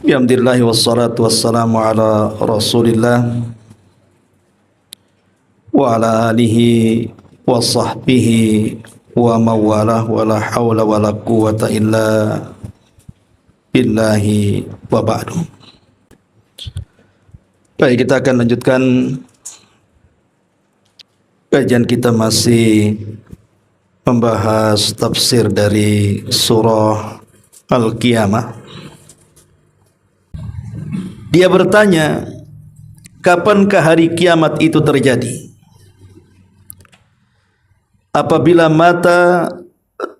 Alhamdulillah wassalatu wassalamu ala Rasulillah wa ala alihi wa sahbihi wa mawalah wa la hawla wa la quwwata illa billahi wa ba'du. Baik, kita akan lanjutkan kajian kita, masih membahas tafsir dari surah Al-Qiyamah. Dia bertanya, kapankah hari kiamat itu terjadi? Apabila mata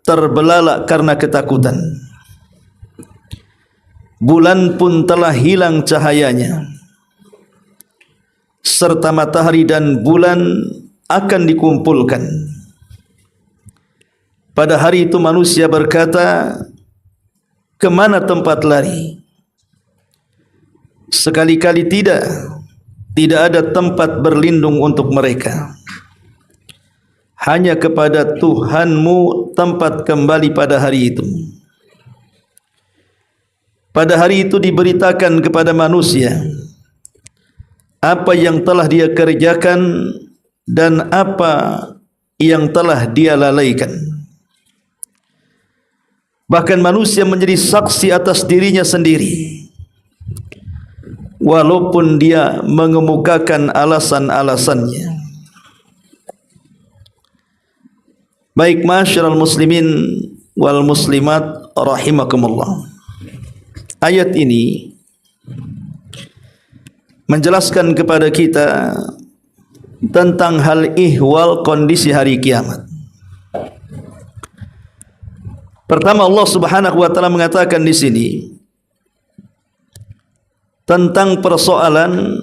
terbelalak karena ketakutan, bulan pun telah hilang cahayanya, serta matahari dan bulan akan dikumpulkan. Pada hari itu manusia berkata, kemana tempat lari? Sekali-kali tidak ada tempat berlindung untuk mereka. Hanya kepada Tuhanmu tempat kembali pada hari itu. Pada hari itu diberitakan kepada manusia apa yang telah dia kerjakan dan apa yang telah dia lalaikan. Bahkan manusia menjadi saksi atas dirinya sendiri, walaupun dia mengemukakan alasan-alasannya. Baik, ma'asyiral muslimin wal muslimat rahimakumullah. Ayat ini menjelaskan kepada kita tentang hal ihwal kondisi hari kiamat. Pertama, Allah Subhanahu wa taala mengatakan di sini tentang persoalan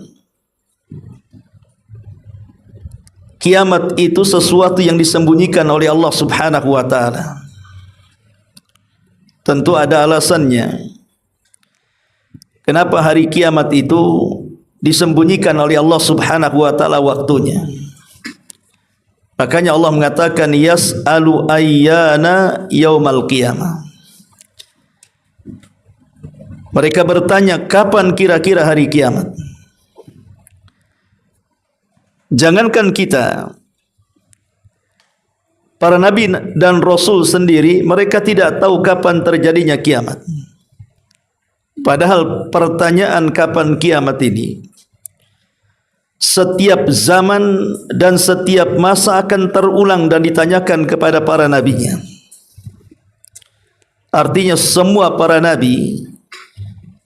kiamat itu sesuatu yang disembunyikan oleh Allah Subhanahu wa taala. Tentu ada alasannya. Kenapa hari kiamat itu disembunyikan oleh Allah Subhanahu wa taala waktunya? Makanya Allah mengatakan yas'alu ayyana yaumal qiyamah. Mereka bertanya, kapan kira-kira hari kiamat? Jangankan kita, para nabi dan rasul sendiri, mereka tidak tahu kapan terjadinya kiamat. Padahal pertanyaan kapan kiamat ini setiap zaman dan setiap masa akan terulang dan ditanyakan kepada para nabinya. Artinya semua para nabi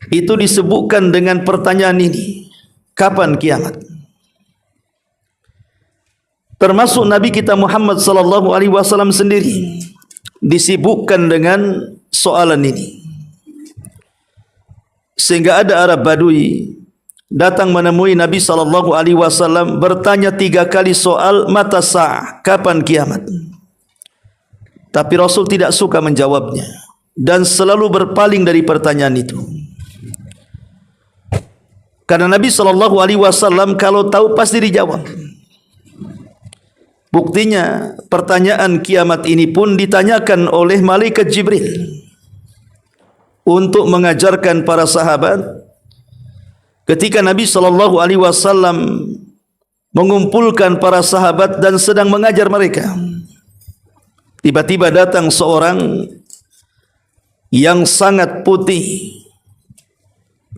itu disebutkan dengan pertanyaan ini, kapan kiamat? Termasuk Nabi kita Muhammad sallallahu alaihi wasallam sendiri disibukkan dengan soalan ini. Sehingga ada Arab Badui datang menemui Nabi sallallahu alaihi wasallam bertanya 3 kali soal mata sa'ah, kapan kiamat? Tapi Rasul tidak suka menjawabnya dan selalu berpaling dari pertanyaan itu. Karena Nabi sallallahu alaihi wasallam kalau tahu pasti dijawab. Buktinya pertanyaan kiamat ini pun ditanyakan oleh malaikat Jibril untuk mengajarkan para sahabat ketika Nabi sallallahu alaihi wasallam mengumpulkan para sahabat dan sedang mengajar mereka. Tiba-tiba datang seorang yang sangat putih,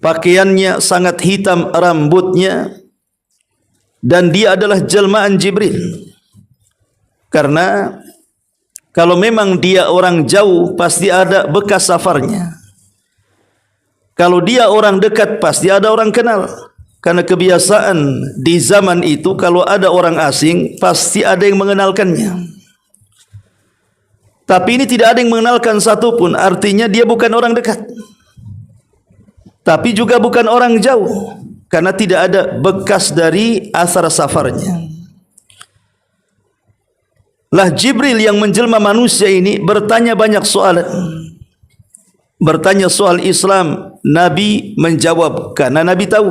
pakaiannya sangat hitam, rambutnya, dan dia adalah jelmaan Jibril. Karena kalau memang dia orang jauh pasti ada bekas safarnya. Kalau dia orang dekat pasti ada orang kenal. Karena kebiasaan di zaman itu kalau ada orang asing pasti ada yang mengenalkannya. Tapi ini tidak ada yang mengenalkan satupun, artinya dia bukan orang dekat. Tapi juga bukan orang jauh, karena tidak ada bekas dari asar safarnya. Lah Jibril yang menjelma manusia ini bertanya banyak soalan. Bertanya soal Islam, Nabi menjawab karena Nabi tahu.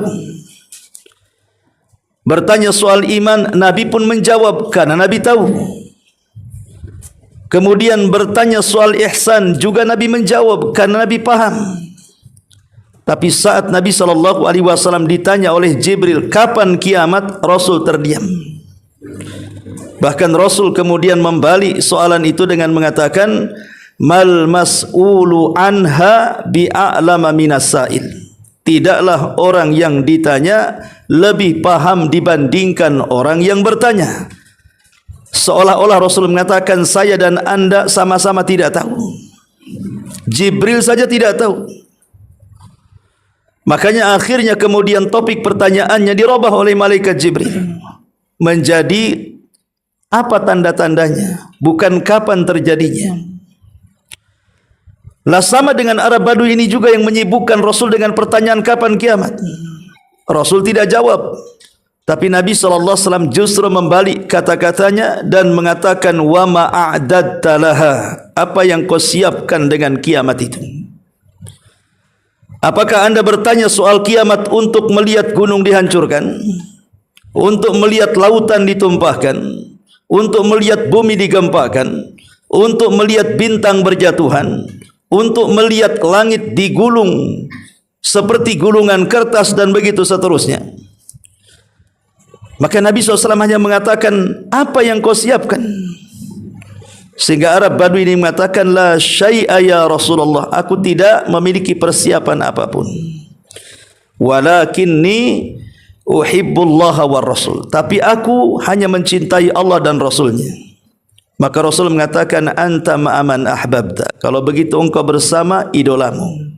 Bertanya soal iman, Nabi pun menjawab karena Nabi tahu. Kemudian bertanya soal ihsan, juga Nabi menjawab karena Nabi paham. Tapi saat Nabi SAW ditanya oleh Jibril, kapan kiamat? Rasul terdiam. Bahkan Rasul kemudian membalik soalan itu dengan mengatakan, mal mas'ulu anha bi'a'lama minas sa'il. Tidaklah orang yang ditanya lebih paham dibandingkan orang yang bertanya. Seolah-olah Rasul mengatakan, saya dan anda sama-sama tidak tahu. Jibril saja tidak tahu. Makanya akhirnya kemudian topik pertanyaannya dirubah oleh malaikat Jibril menjadi apa tanda-tandanya, bukan kapan terjadinya. Lah sama dengan Arab Badui ini juga yang menyibukkan Rasul dengan pertanyaan kapan kiamat. Rasul tidak jawab, tapi Nabi SAW justru membalik kata-katanya dan mengatakan, wa ma'a'dadta laha, apa yang kau siapkan dengan kiamat itu? Apakah anda bertanya soal kiamat untuk melihat gunung dihancurkan, untuk melihat lautan ditumpahkan, untuk melihat bumi digempakan, untuk melihat bintang berjatuhan, untuk melihat langit digulung seperti gulungan kertas dan begitu seterusnya? Maka Nabi SAW hanya mengatakan, apa yang kau siapkan? Sehingga Arab Badui ini mengatakan, la syai'a ya Rasulullah, aku tidak memiliki persiapan apapun. Walakinni uhibbullaha war rasul, tapi aku hanya mencintai Allah dan Rasulnya. Maka Rasul mengatakan, anta ma'aman ahbabta, kalau begitu engkau bersama idolamu.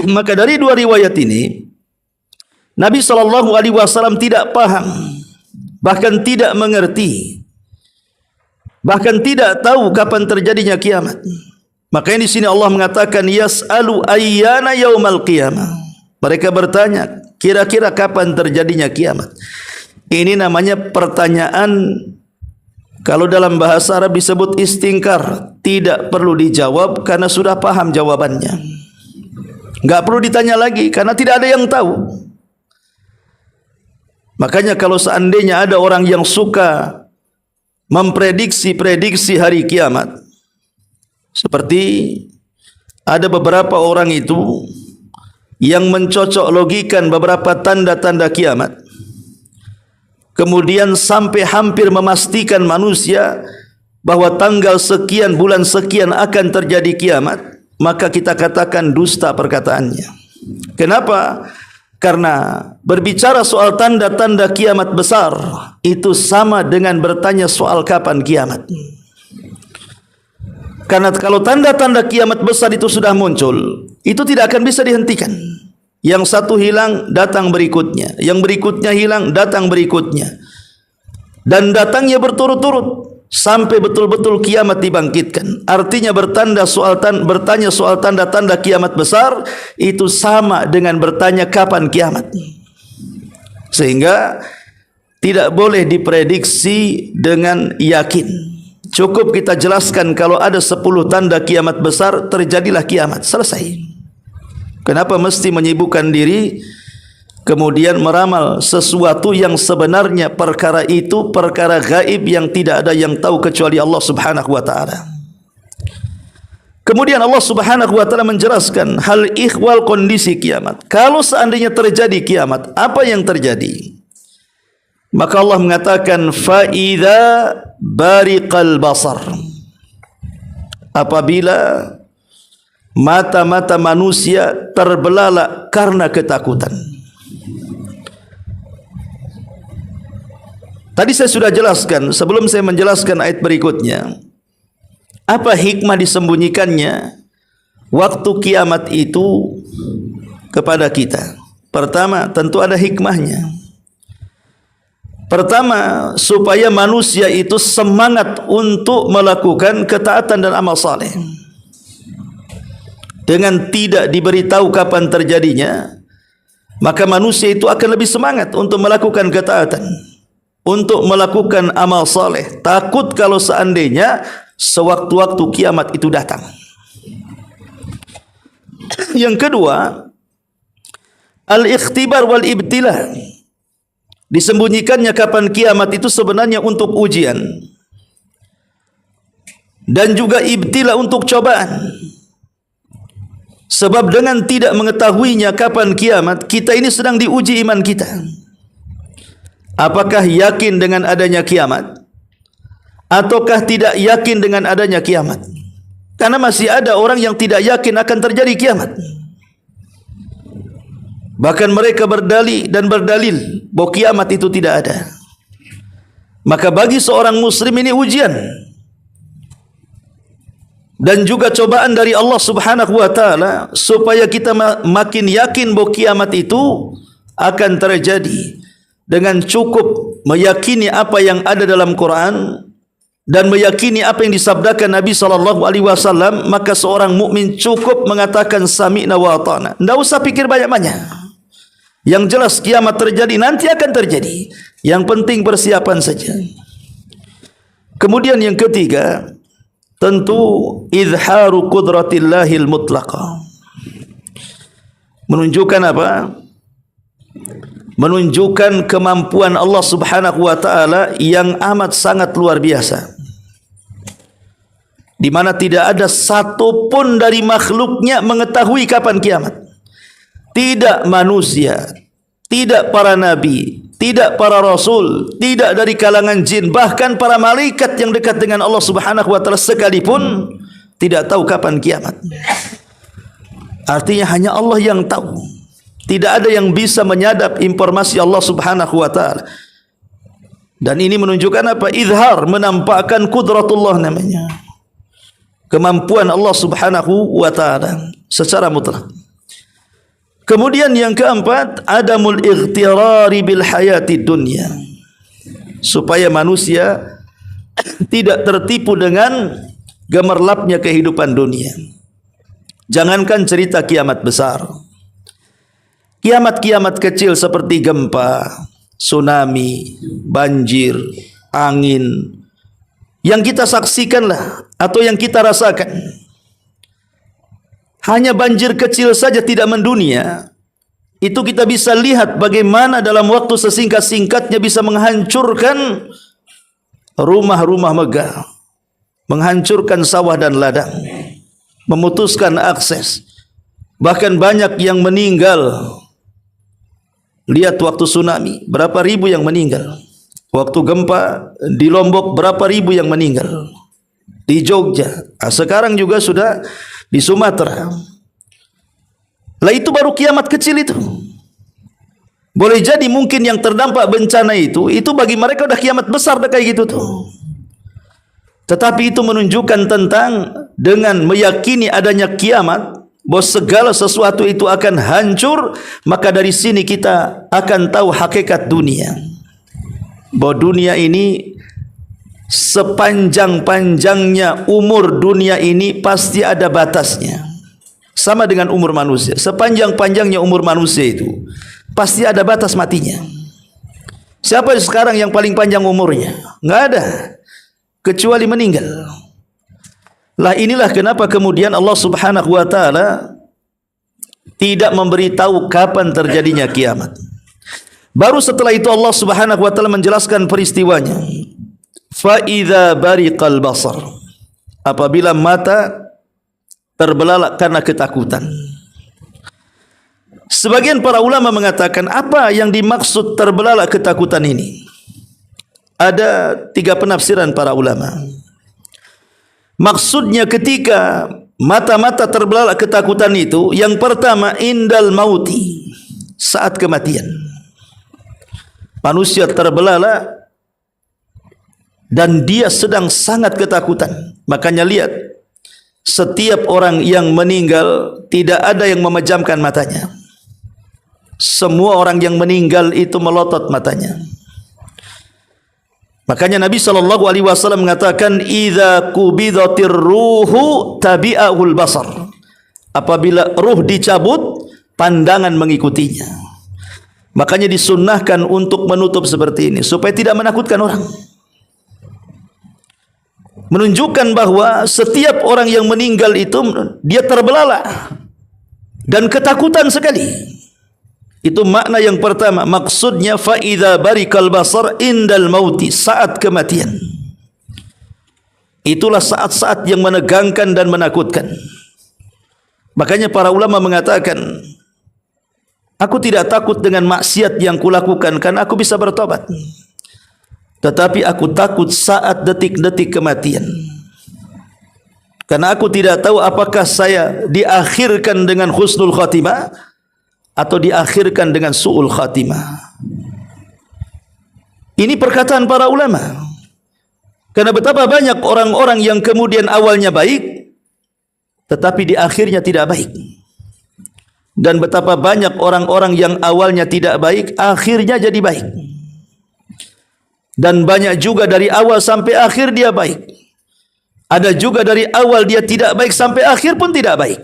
Maka dari dua riwayat ini Nabi SAW tidak paham, bahkan tidak mengerti, bahkan tidak tahu kapan terjadinya kiamat. Makanya di sini Allah mengatakan, yas'alu ayyana yaumal qiyamah. Mereka bertanya, kira-kira kapan terjadinya kiamat? Ini namanya pertanyaan, kalau dalam bahasa Arab disebut istingkar, tidak perlu dijawab karena sudah paham jawabannya. Enggak perlu ditanya lagi karena tidak ada yang tahu. Makanya kalau seandainya ada orang yang suka memprediksi hari kiamat, seperti ada beberapa orang itu yang mencocok logikan beberapa tanda-tanda kiamat, kemudian sampai hampir memastikan manusia bahwa tanggal sekian bulan sekian akan terjadi kiamat, maka kita katakan dusta perkataannya. Kenapa? Karena berbicara soal tanda-tanda kiamat besar itu sama dengan bertanya soal kapan kiamat. Karena kalau tanda-tanda kiamat besar itu sudah muncul, itu tidak akan bisa dihentikan. Yang satu hilang, datang berikutnya. Yang berikutnya hilang, datang berikutnya. Dan datangnya berturut-turut sampai betul-betul kiamat dibangkitkan. Artinya bertanya soal tanda-tanda kiamat besar itu sama dengan bertanya kapan kiamat. Sehingga tidak boleh diprediksi dengan yakin. Cukup kita jelaskan kalau ada 10 tanda kiamat besar, terjadilah kiamat, selesai. Kenapa mesti menyibukkan diri kemudian meramal sesuatu yang sebenarnya perkara itu perkara gaib yang tidak ada yang tahu kecuali Allah Subhanahu wa taala. Kemudian Allah Subhanahu wa taala menjelaskan hal ihwal kondisi kiamat. Kalau seandainya terjadi kiamat, apa yang terjadi? Maka Allah mengatakan, fa idza bariqal basar, apabila mata-mata manusia terbelalak karena ketakutan. Tadi saya sudah jelaskan, sebelum saya menjelaskan ayat berikutnya, apa hikmah disembunyikannya waktu kiamat itu kepada kita. Pertama, tentu ada hikmahnya. Pertama, supaya manusia itu semangat untuk melakukan ketaatan dan amal saleh. Dengan tidak diberitahu kapan terjadinya, maka manusia itu akan lebih semangat untuk melakukan ketaatan, untuk melakukan amal saleh. Takut kalau seandainya sewaktu-waktu kiamat itu datang. Yang kedua, al-ikhtibar wal ibtila. Disembunyikannya kapan kiamat itu sebenarnya untuk ujian dan juga ibtila, untuk cobaan. Sebab dengan tidak mengetahuinya kapan kiamat, kita ini sedang diuji iman kita. Apakah yakin dengan adanya kiamat ataukah tidak yakin dengan adanya kiamat? Karena masih ada orang yang tidak yakin akan terjadi kiamat. Bahkan mereka berdalil bahwa kiamat itu tidak ada. Maka bagi seorang muslim ini ujian dan juga cobaan dari Allah Subhanahu wa taala supaya kita makin yakin bahwa kiamat itu akan terjadi dengan cukup meyakini apa yang ada dalam Quran dan meyakini apa yang disabdakan Nabi sallallahu alaihi wasallam. Maka seorang mukmin cukup mengatakan sami'na wa ata'na. Tidak usah pikir banyak-banyak. Yang jelas kiamat terjadi, nanti akan terjadi. Yang penting persiapan saja. Kemudian yang ketiga, tentu izharu qudratillahil mutlaqah. Menunjukkan apa? Menunjukkan kemampuan Allah Subhanahu wa taala yang amat sangat luar biasa, di mana tidak ada satu pun dari makhluknya mengetahui kapan kiamat. Tidak manusia, tidak para nabi, tidak para rasul, tidak dari kalangan jin, bahkan para malaikat yang dekat dengan Allah Subhanahu wa taala sekalipun tidak tahu kapan kiamat. Artinya hanya Allah yang tahu. Tidak ada yang bisa menyadap informasi Allah Subhanahu wa taala. Dan ini menunjukkan apa? Izhar, menampakkan kudratullah namanya. Kemampuan Allah Subhanahu wa taala secara mutlak. Kemudian yang keempat, adamul ightirari bil hayati dunya. Supaya manusia tidak tertipu dengan gemerlapnya kehidupan dunia. Jangankan cerita kiamat besar, kiamat-kiamat kecil seperti gempa, tsunami, banjir, angin, yang kita saksikanlah atau yang kita rasakan. Hanya banjir kecil saja tidak mendunia, itu kita bisa lihat bagaimana dalam waktu sesingkat-singkatnya bisa menghancurkan rumah-rumah megah, menghancurkan sawah dan ladang, memutuskan akses. Bahkan banyak yang meninggal. Lihat waktu tsunami, berapa ribu yang meninggal. Waktu gempa di Lombok, berapa ribu yang meninggal. Di Jogja, sekarang juga sudah di Sumatera. Lah itu baru kiamat kecil itu. Boleh jadi mungkin yang terdampak bencana itu bagi mereka udah kiamat besar dah kayak gitu tuh. Tetapi itu menunjukkan tentang dengan meyakini adanya kiamat, bahwa segala sesuatu itu akan hancur. Maka dari sini kita akan tahu hakikat dunia, bahwa dunia ini sepanjang-panjangnya umur dunia ini pasti ada batasnya. Sama dengan umur manusia, sepanjang-panjangnya umur manusia itu pasti ada batas matinya. Siapa sekarang yang paling panjang umurnya? Enggak ada, kecuali meninggal. Lah inilah kenapa kemudian Allah Subhanahu wa taala tidak memberitahu kapan terjadinya kiamat. Baru setelah itu Allah Subhanahu wa taala menjelaskan peristiwanya. Fa idza bariqal basar, apabila mata terbelalak karena ketakutan. Sebagian para ulama mengatakan apa yang dimaksud terbelalak ketakutan ini? Ada 3 penafsiran para ulama. Maksudnya ketika mata-mata terbelalak ketakutan itu, yang pertama indal mauti, saat kematian. Manusia terbelalak dan dia sedang sangat ketakutan. Makanya lihat, setiap orang yang meninggal tidak ada yang memejamkan matanya. Semua orang yang meninggal itu melotot matanya. Makanya Nabi SAW mengatakan, idza qubidatir ruhu tabi'ahul basar. Apabila ruh dicabut, pandangan mengikutinya. Makanya disunnahkan untuk menutup seperti ini supaya tidak menakutkan orang. Menunjukkan bahwa setiap orang yang meninggal itu dia terbelalak dan ketakutan sekali. Itu makna yang pertama. Maksudnya fa idza barikal basar indal mauti, saat kematian. Itulah saat-saat yang menegangkan dan menakutkan. Makanya para ulama mengatakan, aku tidak takut dengan maksiat yang kulakukan karena aku bisa bertobat. Tetapi aku takut saat detik-detik kematian. Karena aku tidak tahu apakah saya diakhirkan dengan husnul khatimah atau diakhirkan dengan su'ul khatimah. Ini perkataan para ulama. Karena betapa banyak orang-orang yang kemudian awalnya baik, tetapi di akhirnya tidak baik. Dan betapa banyak orang-orang yang awalnya tidak baik, akhirnya jadi baik. Dan banyak juga dari awal sampai akhir dia baik. Ada juga dari awal dia tidak baik sampai akhir pun tidak baik.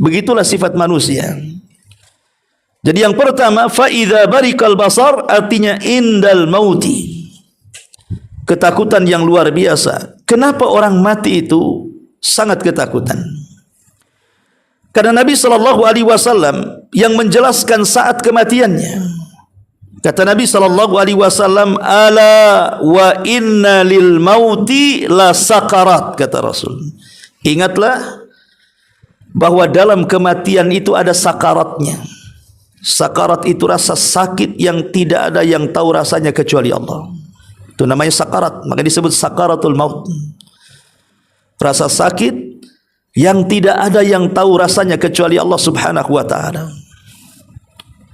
Begitulah sifat manusia. Jadi yang pertama, fa'idha barikal basar, artinya indal mauti. Ketakutan yang luar biasa. Kenapa orang mati itu sangat ketakutan? Karena Nabi SAW yang menjelaskan saat kematiannya. Kata Nabi SAW, ala wa inna lil mauti la sakarat, kata Rasul. Ingatlah bahwa dalam kematian itu ada sakaratnya. Sakarat itu rasa sakit yang tidak ada yang tahu rasanya kecuali Allah. Itu namanya sakarat, maka disebut sakaratul maut. Rasa sakit yang tidak ada yang tahu rasanya kecuali Allah Subhanahu wa ta'ala.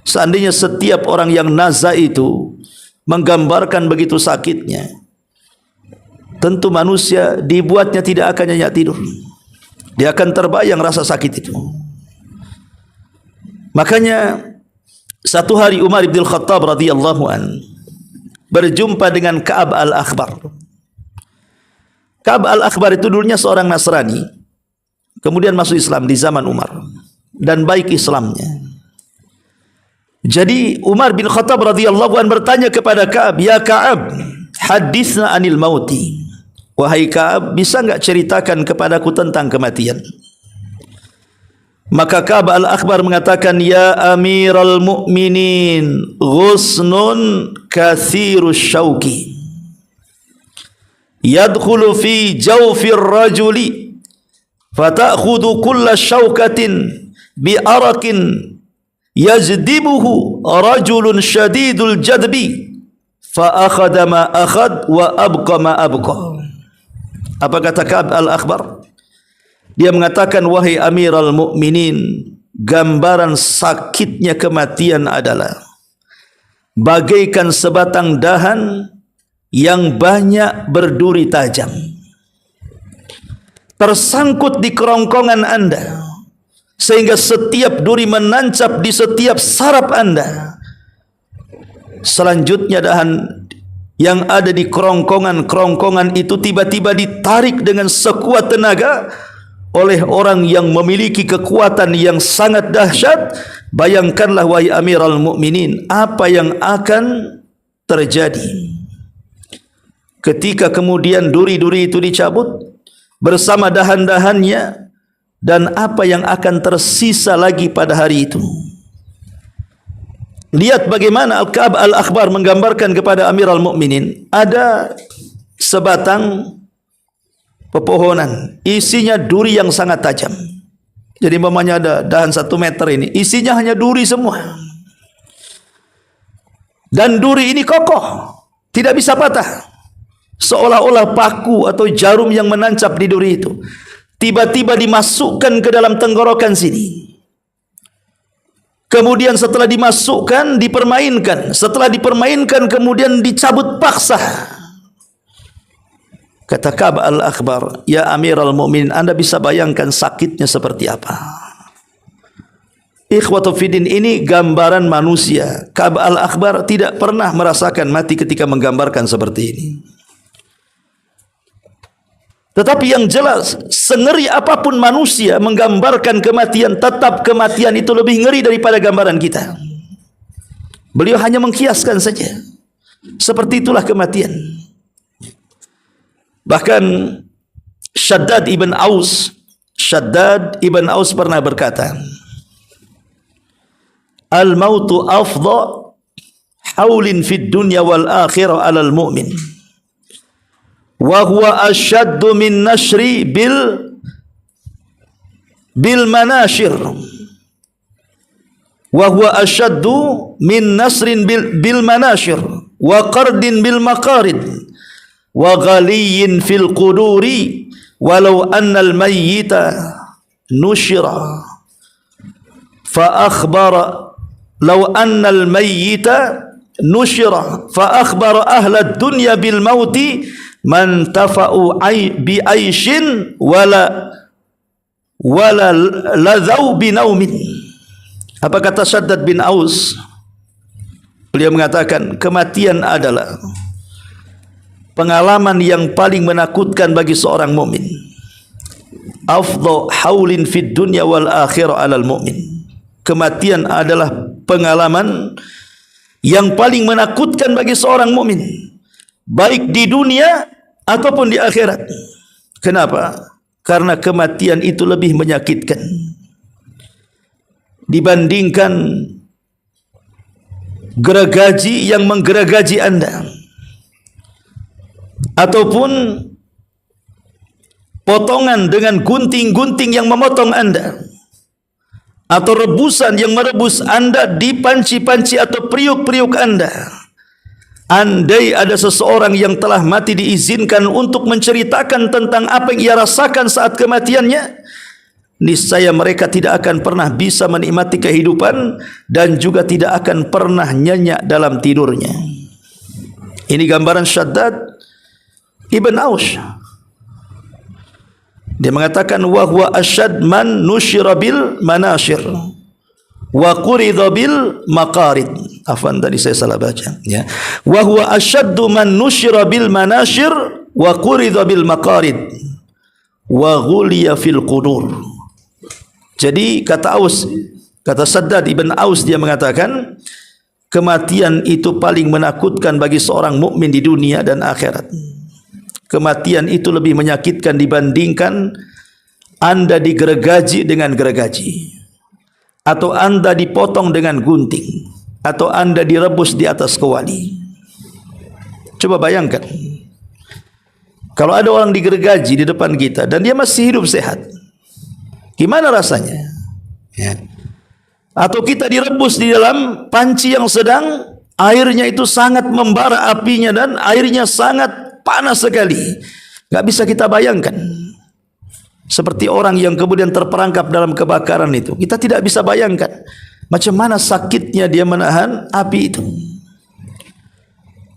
Seandainya setiap orang yang naza itu menggambarkan begitu sakitnya, tentu manusia dibuatnya tidak akan nyenyak tidur. Dia akan terbayang rasa sakit itu. Makanya satu hari Umar bin Khattab radhiyallahu an berjumpa dengan Ka'ab al-Akhbar. Ka'ab al-Akhbar itu dulunya seorang Nasrani, kemudian masuk Islam di zaman Umar dan baik Islamnya. Jadi Umar bin Khattab radhiyallahu an bertanya kepada Ka'ab, "Ya Ka'ab, hadithna anil mauti." Wahai Ka'ab, bisa enggak ceritakan kepadaku tentang kematian? Maka Ka'ab al-Akhbar mengatakan, "Ya Amiral Mu'minin, ghusnun kathirus syauki yadkhulu fi jawfir rajuli fata'khudhu kulla syaukatin bi'arakin yajdibuhu rajulun syadidul jadbi fa'akhadha ma akhad wa abqa ma abqa." Apa kata Ka'ab al-Akhbar? Dia mengatakan, wahai Amiral Mukminin, gambaran sakitnya kematian adalah bagaikan sebatang dahan yang banyak berduri tajam tersangkut di kerongkongan Anda, sehingga setiap duri menancap di setiap saraf Anda. Selanjutnya dahan yang ada di kerongkongan itu tiba-tiba ditarik dengan sekuat tenaga oleh orang yang memiliki kekuatan yang sangat dahsyat. Bayangkanlah wahai Amiral Mukminin, apa yang akan terjadi ketika kemudian duri-duri itu dicabut bersama dahan-dahannya, dan apa yang akan tersisa lagi pada hari itu. Lihat bagaimana Al-Ka'ab al-Akhbar menggambarkan kepada Amiral Mukminin. Ada sebatang pepohonan, isinya duri yang sangat tajam. Jadi umpamanya ada dahan 1 meter ini, isinya hanya duri semua. Dan duri ini kokoh, tidak bisa patah. Seolah-olah paku atau jarum yang menancap di duri itu tiba-tiba dimasukkan ke dalam tenggorokan sini. Kemudian setelah dimasukkan, dipermainkan. Setelah dipermainkan, kemudian dicabut paksa. Kata Ka'ab al-Akhbar, ya Amiral Mukminin, Anda bisa bayangkan sakitnya seperti apa? Ikhwatu fiddin, ini gambaran manusia. Ka'ab al-Akhbar tidak pernah merasakan mati ketika menggambarkan seperti ini. Tetapi yang jelas, sengeri apapun manusia menggambarkan kematian, tetap kematian itu lebih ngeri daripada gambaran kita. Beliau hanya mengkiaskan saja. Seperti itulah kematian. Bahkan Shaddad ibn Aus pernah berkata, "Al-mautu afdha haulin fid dunya wal akhirah 'alal mu'min. Wa huwa ashaddu min nashri bil bil manashir wa huwa ashaddu min nasrin bil manashir wa qardin bil maqarid wa ghaliyin fil quduri walau anna al mayyita nushira fa akhbara law anna al mayyita nushira fa akhbara ahla ad-dunya bil mauti man tafa'u bi aishin wala ladhau bi naumin. Apa kata Shaddad bin Aus? Beliau mengatakan kematian adalah pengalaman yang paling menakutkan bagi seorang mukmin. Afdhu haulin fid dunya wal akhirah 'alal mu'min. Kematian adalah pengalaman yang paling menakutkan bagi seorang mukmin, baik di dunia ataupun di akhirat. Kenapa? Karena kematian itu lebih menyakitkan dibandingkan gergaji yang menggergaji anda, ataupun potongan dengan gunting-gunting yang memotong anda, atau rebusan yang merebus anda di panci-panci atau periuk-periuk anda. Andai ada seseorang yang telah mati diizinkan untuk menceritakan tentang apa yang ia rasakan saat kematiannya, niscaya mereka tidak akan pernah bisa menikmati kehidupan dan juga tidak akan pernah nyenyak dalam tidurnya. Ini gambaran Shaddad Ibn Aus. Dia mengatakan wa huwa asyad man nusyira bil manashir wa qurida bil maqarid. Afwan, tadi saya salah baca ya. Wa huwa asyaddu man nusyira bil manashir wa qurida bil maqarid wa ghuliya fil qudur. Jadi kata Shaddad Ibn Aus, dia mengatakan kematian itu paling menakutkan bagi seorang mukmin di dunia dan akhirat. Kematian itu lebih menyakitkan dibandingkan anda digergaji dengan gergaji, atau anda dipotong dengan gunting, atau anda direbus di atas kuali. Coba bayangkan kalau ada orang digergaji di depan kita dan dia masih hidup sehat, gimana rasanya ya? Atau kita direbus di dalam panci yang sedang airnya itu sangat membara apinya dan airnya sangat panas sekali, enggak bisa kita bayangkan. Seperti orang yang kemudian terperangkap dalam kebakaran itu, kita tidak bisa bayangkan macam mana sakitnya dia menahan api itu.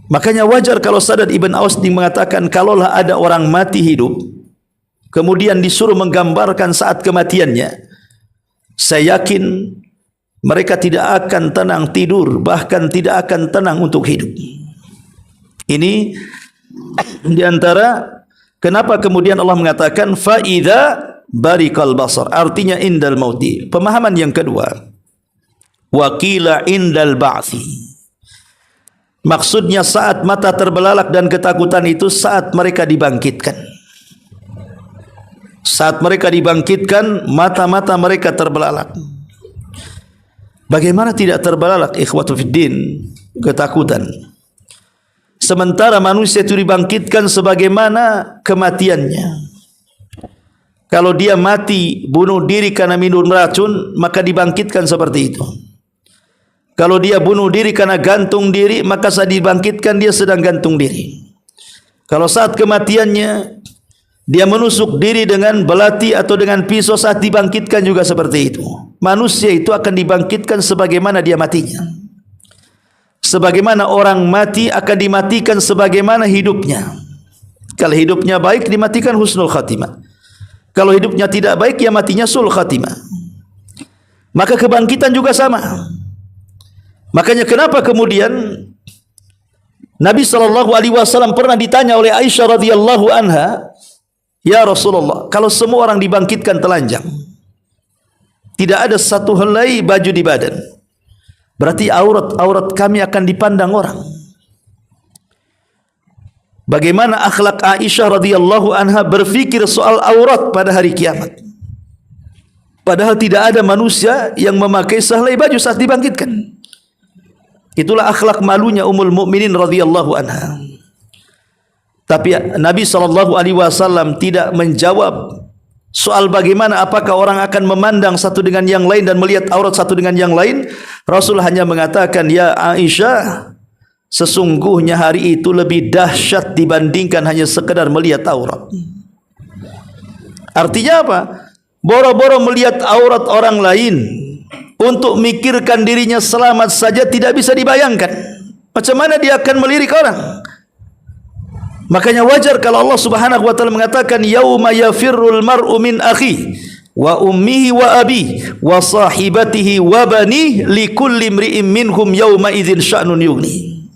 Makanya wajar kalau Shaddad Ibn Aus mengatakan, kalaulah ada orang mati hidup kemudian disuruh menggambarkan saat kematiannya, saya yakin mereka tidak akan tenang tidur, bahkan tidak akan tenang untuk hidup. Ini di antara kenapa kemudian Allah mengatakan fa idza barikal basar, artinya indal mauti. Pemahaman yang kedua, wa qila indal ba'thi, maksudnya saat mata terbelalak dan ketakutan itu saat mereka dibangkitkan. Saat mereka dibangkitkan, mata-mata mereka terbelalak. Bagaimana tidak terbelalak ikhwatu fiddin ketakutan, sementara manusia itu dibangkitkan sebagaimana kematiannya. Kalau dia mati bunuh diri karena minum racun, maka dibangkitkan seperti itu. Kalau dia bunuh diri karena gantung diri, maka saat dibangkitkan dia sedang gantung diri. Kalau saat kematiannya dia menusuk diri dengan belati atau dengan pisau, saat dibangkitkan juga seperti itu. Manusia itu akan dibangkitkan sebagaimana dia matinya. Sebagaimana orang mati akan dimatikan sebagaimana hidupnya. Kalau hidupnya baik, dimatikan husnul khatimah. Kalau hidupnya tidak baik, ya matinya sul khatimah. Maka kebangkitan juga sama. Makanya kenapa kemudian Nabi SAW pernah ditanya oleh Aisyah radhiyallahu anha, ya Rasulullah, kalau semua orang dibangkitkan telanjang, tidak ada satu helai baju di badan, berarti aurat kami akan dipandang orang. Bagaimana akhlak Aisyah radhiyallahu anha berfikir soal aurat pada hari kiamat? Padahal tidak ada manusia yang memakai sehelai baju saat dibangkitkan. Itulah akhlak malunya Ummul Mukminin radhiyallahu anha. Tapi Nabi SAW tidak menjawab soal bagaimana apakah orang akan memandang satu dengan yang lain dan melihat aurat satu dengan yang lain, Rasul hanya mengatakan, ya Aisyah, sesungguhnya hari itu lebih dahsyat dibandingkan hanya sekedar melihat aurat. Artinya apa? Boro-boro melihat aurat orang lain untuk mikirkan dirinya selamat saja tidak bisa dibayangkan. Macam mana dia akan melirik orang? Makanya wajar kalau Allah Subhanahu wa taala mengatakan yauma yafirrul mar'u min akhi wa ummihi wa abi wa sahibatihi wa bani likulli imri'in minhum yauma idzin sya'nun yughni.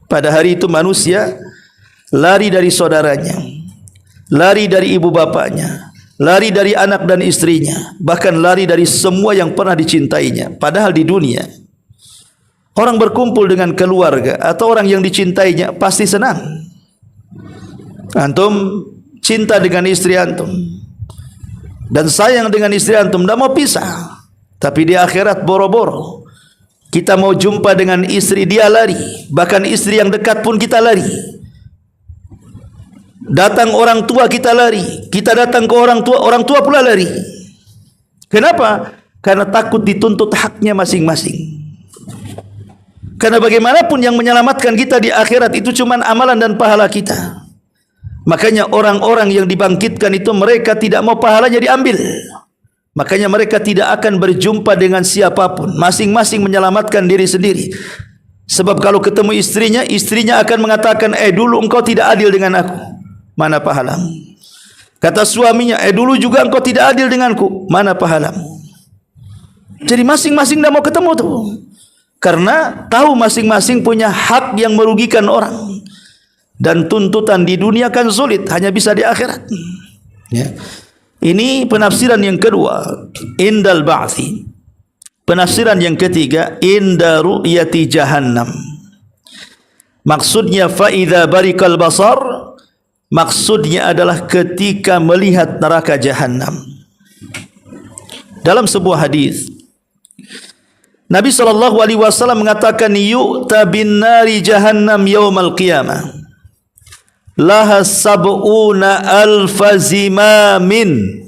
Pada hari itu manusia lari dari saudaranya, lari dari ibu bapaknya, lari dari anak dan istrinya, bahkan lari dari semua yang pernah dicintainya. Padahal di dunia orang berkumpul dengan keluarga atau orang yang dicintainya pasti senang. Antum cinta dengan istri antum dan sayang dengan istri antum, tidak mau pisah. Tapi di akhirat boro-boro kita mau jumpa dengan istri, dia lari. Bahkan istri yang dekat pun kita lari. Datang orang tua kita lari. Kita datang ke orang tua pula lari. Kenapa? Karena takut dituntut haknya masing-masing. Karena bagaimanapun yang menyelamatkan kita di akhirat itu cuma amalan dan pahala kita. Makanya orang-orang yang dibangkitkan itu mereka tidak mau pahalanya diambil. Makanya mereka tidak akan berjumpa dengan siapapun. Masing-masing menyelamatkan diri sendiri. Sebab kalau ketemu istrinya, istrinya akan mengatakan, dulu engkau tidak adil dengan aku. Mana pahalamu? Kata suaminya, dulu juga engkau tidak adil denganku. Mana pahalamu? Jadi masing-masing tidak mau ketemu tuh. Karena tahu masing-masing punya hak yang merugikan orang. Dan tuntutan di dunia kan sulit, hanya bisa di akhirat. Ya. Ini penafsiran yang kedua, indal ba'thi. Penafsiran yang ketiga, inda ru'yati jahannam. Maksudnya fa idza barikal basar, maksudnya adalah ketika melihat neraka jahannam. Dalam sebuah hadis Nabi SAW mengatakan, yu'ta bin nari jahannam yaumal qiyamah laha sab'una alfa zimamin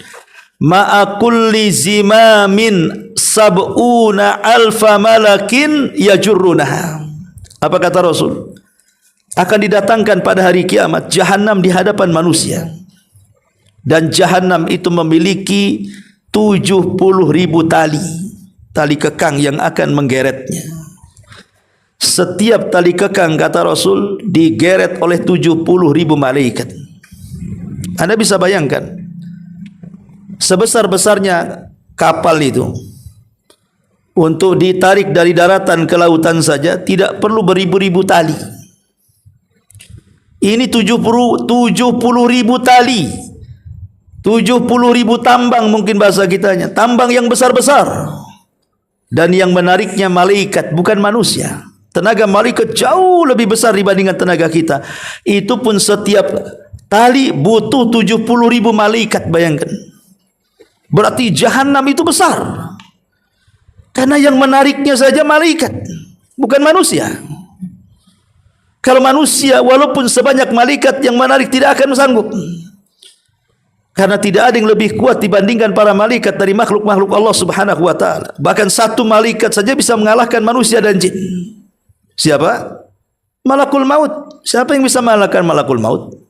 ma'a kulli zimamin sab'una alfa malakin yajurrunaha. Apa kata Rasul? Akan didatangkan pada hari kiamat jahannam di hadapan manusia. Dan jahannam itu memiliki 70.000 tali kekang yang akan menggeretnya. Setiap tali kekang, kata Rasul, digeret oleh 70.000 malaikat. Anda bisa bayangkan, sebesar-besarnya kapal itu, untuk ditarik dari daratan ke lautan saja tidak perlu beribu-ribu tali. Ini 70.000 tali, 70.000 tambang, mungkin bahasa kitanya, tambang yang besar-besar. Dan yang menariknya malaikat, bukan manusia. Tenaga malaikat jauh lebih besar dibandingkan tenaga kita. Itu pun setiap tali butuh 70.000 malaikat, bayangkan. Berarti jahannam itu besar. Karena yang menariknya saja malaikat, bukan manusia. Kalau manusia walaupun sebanyak malaikat yang menarik tidak akan sanggup. Karena tidak ada yang lebih kuat dibandingkan para malaikat dari makhluk-makhluk Allah Subhanahu wa taala. Bahkan satu malaikat saja bisa mengalahkan manusia dan jin. Siapa? Malakul maut. Siapa yang bisa mengalahkan malakul maut?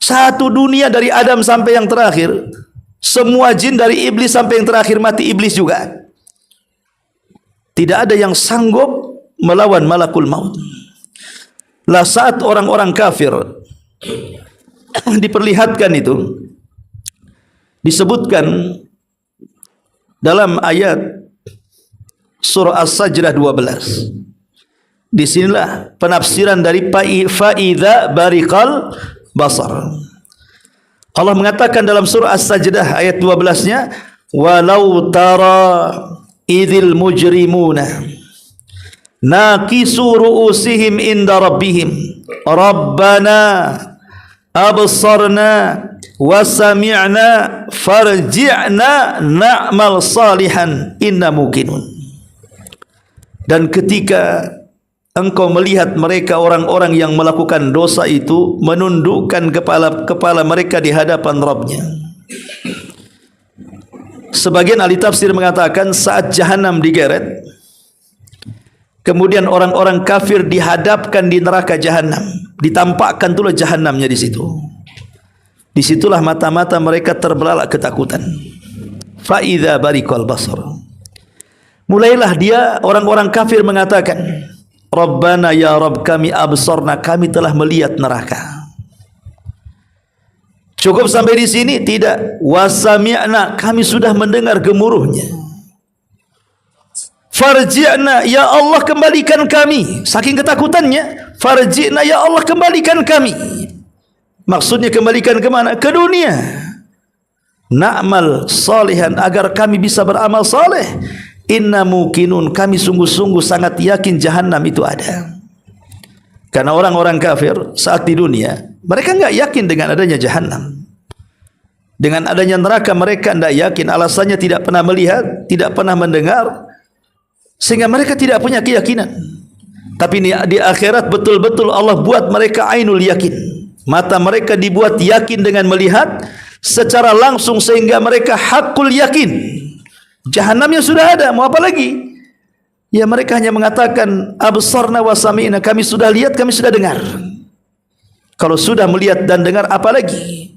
Satu dunia dari Adam sampai yang terakhir, semua jin dari iblis sampai yang terakhir mati iblis juga, tidak ada yang sanggup melawan malakul maut. Lah saat orang-orang kafir diperlihatkan itu, disebutkan dalam ayat surah As-Sajdah 12. Di sinilah penafsiran dari faidza barikal basar. Allah mengatakan dalam surah As-Sajdah ayat 12-nya, walau tara idzil mujrimuna naqisu ru'usihim inda rabbihim rabbana absarna wa sami'na farji'na na'mal salihan inna muqinun. Dan ketika engkau melihat mereka orang-orang yang melakukan dosa itu menundukkan kepala mereka di hadapan Rabbnya, sebagian ahli tafsir mengatakan saat jahanam digeret, kemudian orang-orang kafir dihadapkan di neraka jahanam, ditampakkan tulah jahanamnya di situ. Disitulah mata-mata mereka terbelalak ketakutan. Fa idza bariqal basar. Mulailah dia orang-orang kafir mengatakan, Rabbana ya Rabb kami absarna, kami telah melihat neraka. Cukup sampai di sini? Tidak. Wasami'na, kami sudah mendengar gemuruhnya. Farji'na, ya Allah kembalikan kami. Saking ketakutannya, farji'na, ya Allah kembalikan kami. Maksudnya kembalikan ke mana? Ke dunia. Na'mal salihan, agar kami bisa beramal saleh. Inna mukinun, kami sungguh-sungguh sangat yakin jahanam itu ada. Karena orang-orang kafir saat di dunia, mereka enggak yakin dengan adanya jahanam. Dengan adanya neraka mereka enggak yakin. Alasannya tidak pernah melihat, tidak pernah mendengar, sehingga mereka tidak punya keyakinan. Tapi di akhirat betul-betul Allah buat mereka ainul yakin. Mata mereka dibuat yakin dengan melihat secara langsung, sehingga mereka hakul yakin. Jahanamnya sudah ada, mau apa lagi? Ya mereka hanya mengatakan absarna wa sami'na, kami sudah lihat, kami sudah dengar. Kalau sudah melihat dan dengar apa lagi?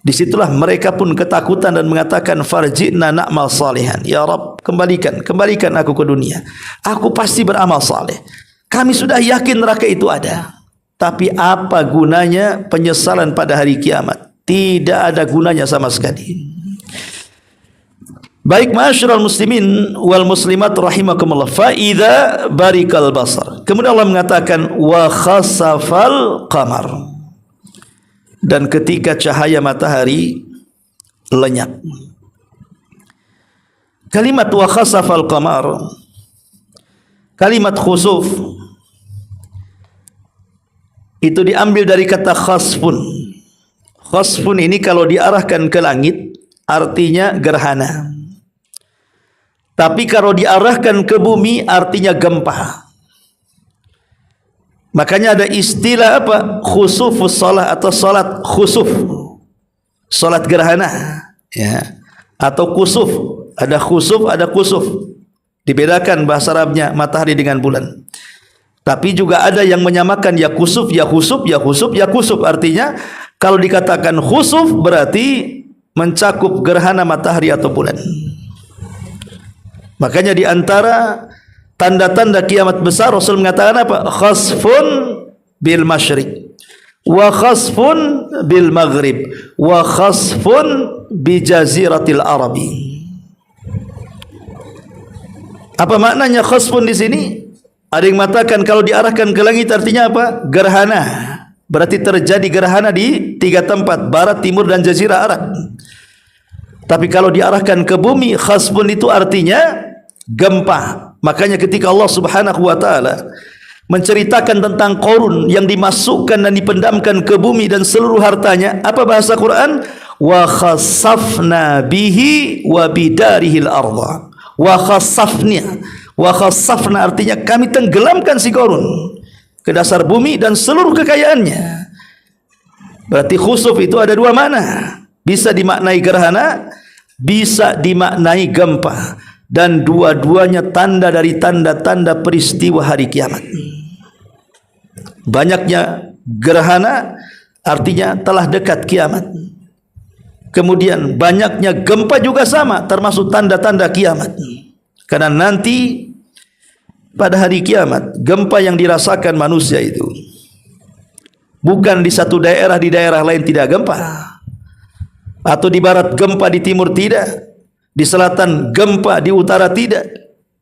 Disitulah mereka pun ketakutan dan mengatakan farji'na na'mal salihan. Ya Rabb, kembalikan aku ke dunia. Aku pasti beramal saleh. Kami sudah yakin neraka itu ada. Tapi apa gunanya penyesalan pada hari kiamat? Tidak ada gunanya sama sekali. Baik, ma'asyiral muslimin wal muslimat rahimakumullah. Fa idza barikal basar. Kemudian Allah mengatakan wa khasafal qamar. Dan ketika cahaya matahari lenyap. Kalimat wa khasafal qamar, kalimat khusuf, itu diambil dari kata khasfun. Khasfun ini kalau diarahkan ke langit artinya gerhana. Tapi kalau diarahkan ke bumi artinya gempa. Makanya ada istilah apa? Khusufus salat atau salat khusuf. Salat gerhana, ya. Atau kusuf. Ada khusuf, ada kusuf. Dibedakan bahasa Arabnya matahari dengan bulan. Tapi juga ada yang menyamakan ya kusuf, ya khusuf, ya khusuf, ya kusuf. Artinya kalau dikatakan khusuf berarti mencakup gerhana matahari atau bulan. Makanya di antara tanda-tanda kiamat besar Rasul mengatakan apa? Khasfun bil masyriq wa khasfun bil maghrib wa khasfun bi jaziratil arabi. Apa maknanya khasfun di sini? Ada yang mengatakan kalau diarahkan ke langit artinya apa? Gerhana. Berarti terjadi gerhana di 3 tempat, barat, timur dan jazirah Arab. Tapi kalau diarahkan ke bumi, khasfun itu artinya gempa. Makanya ketika Allah Subhanahu wa taala menceritakan tentang Qarun yang dimasukkan dan dipendamkan ke bumi dan seluruh hartanya, apa bahasa Quran? Wa khasafna bihi wa bidarihil ardha. Wa khasafna artinya kami tenggelamkan si Qarun ke dasar bumi dan seluruh kekayaannya. Berarti khusuf itu ada 2 makna. Bisa dimaknai gerhana, bisa dimaknai gempa. Dan dua-duanya tanda dari tanda-tanda peristiwa hari kiamat. Banyaknya gerhana artinya telah dekat kiamat. Kemudian banyaknya gempa juga sama, termasuk tanda-tanda kiamat. Karena nanti pada hari kiamat, gempa yang dirasakan manusia itu bukan di satu daerah, di daerah lain tidak gempa, atau di barat gempa, di timur tidak, di selatan gempa, di utara tidak.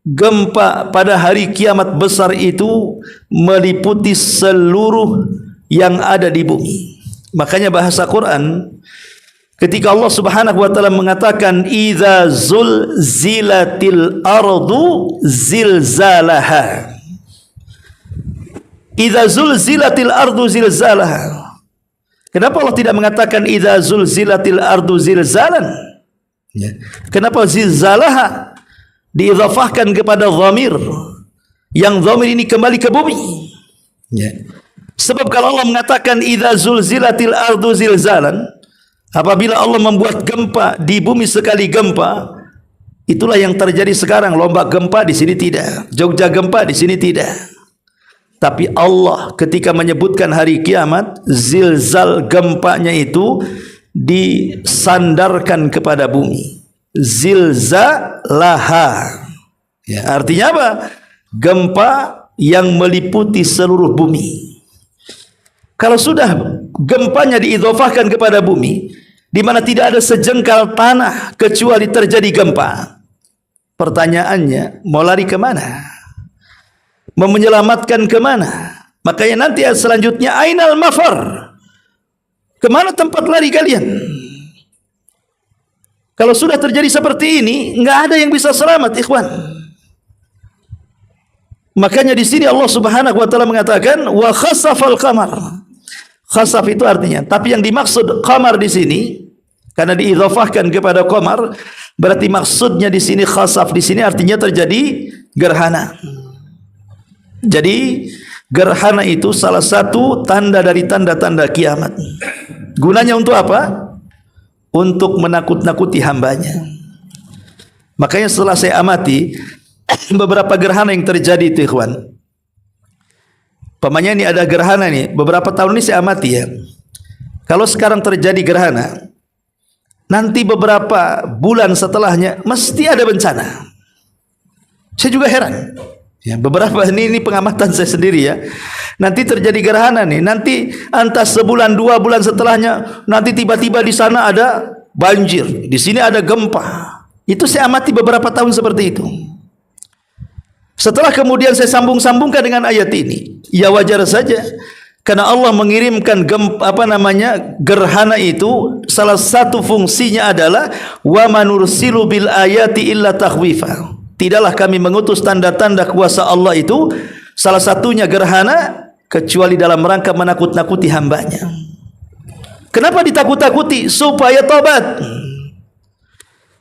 Gempa pada hari kiamat besar itu meliputi seluruh yang ada di bumi. Makanya bahasa Quran ketika Allah Subhanahu wa taala mengatakan idza zulzilatil ardu zilzalaha. Idza zulzilatil ardu zilzalaha. Kenapa Allah tidak mengatakan idza zulzilatil ardu zilzalan? Ya. Kenapa zilzalaha diidhafahkan kepada dhamir, yang dhamir ini kembali ke bumi? Ya. Sebab kalau Allah mengatakan idza zulzilatil ardu zilzalan, Apabila Allah membuat gempa di bumi sekali gempa, itulah yang terjadi sekarang. Lombok gempa di sini tidak, Jogja gempa di sini tidak. Tapi Allah ketika menyebutkan hari kiamat, zilzal gempanya itu disandarkan kepada bumi. Zilzalaha. Ya, artinya apa? Gempa yang meliputi seluruh bumi. Kalau sudah gempanya diidhofahkan kepada bumi, di mana tidak ada sejengkal tanah kecuali terjadi gempa, pertanyaannya, mau lari kemana? Mau menyelamatkan kemana? Makanya nanti selanjutnya, ainal mafar? Kemana tempat lari kalian? Kalau sudah terjadi seperti ini, enggak ada yang bisa selamat, ikhwan. Makanya di sini Allah Subhanahu wa taala mengatakan wa khasafal qamar. Khasaf itu artinya, tapi yang dimaksud qamar di sini karena diidhafahkan kepada qamar, berarti maksudnya di sini khasaf di sini artinya terjadi gerhana. Jadi gerhana itu salah satu tanda dari tanda-tanda kiamat. Gunanya untuk apa? Untuk menakut-nakuti hambanya. Makanya setelah saya amati beberapa gerhana yang terjadi itu, ikhwan. Pamannya ini ada gerhana nih, beberapa tahun ini saya amati ya. Kalau sekarang terjadi gerhana, nanti beberapa bulan setelahnya mesti ada bencana. Saya juga heran. Ya, beberapa ini pengamatan saya sendiri ya. Nanti terjadi gerhana nih, nanti entah sebulan 2 bulan setelahnya, nanti tiba-tiba di sana ada banjir, di sini ada gempa. Itu saya amati beberapa tahun seperti itu. Setelah kemudian saya sambung-sambungkan dengan ayat ini, ya wajar saja, karena Allah mengirimkan gerhana itu, salah satu fungsinya adalah wa manursilu bil ayati illa takhwifa. Tidaklah kami mengutus tanda-tanda kuasa Allah itu, salah satunya gerhana, kecuali dalam rangka menakut-nakuti hambanya. Kenapa ditakut-takuti? Supaya tobat,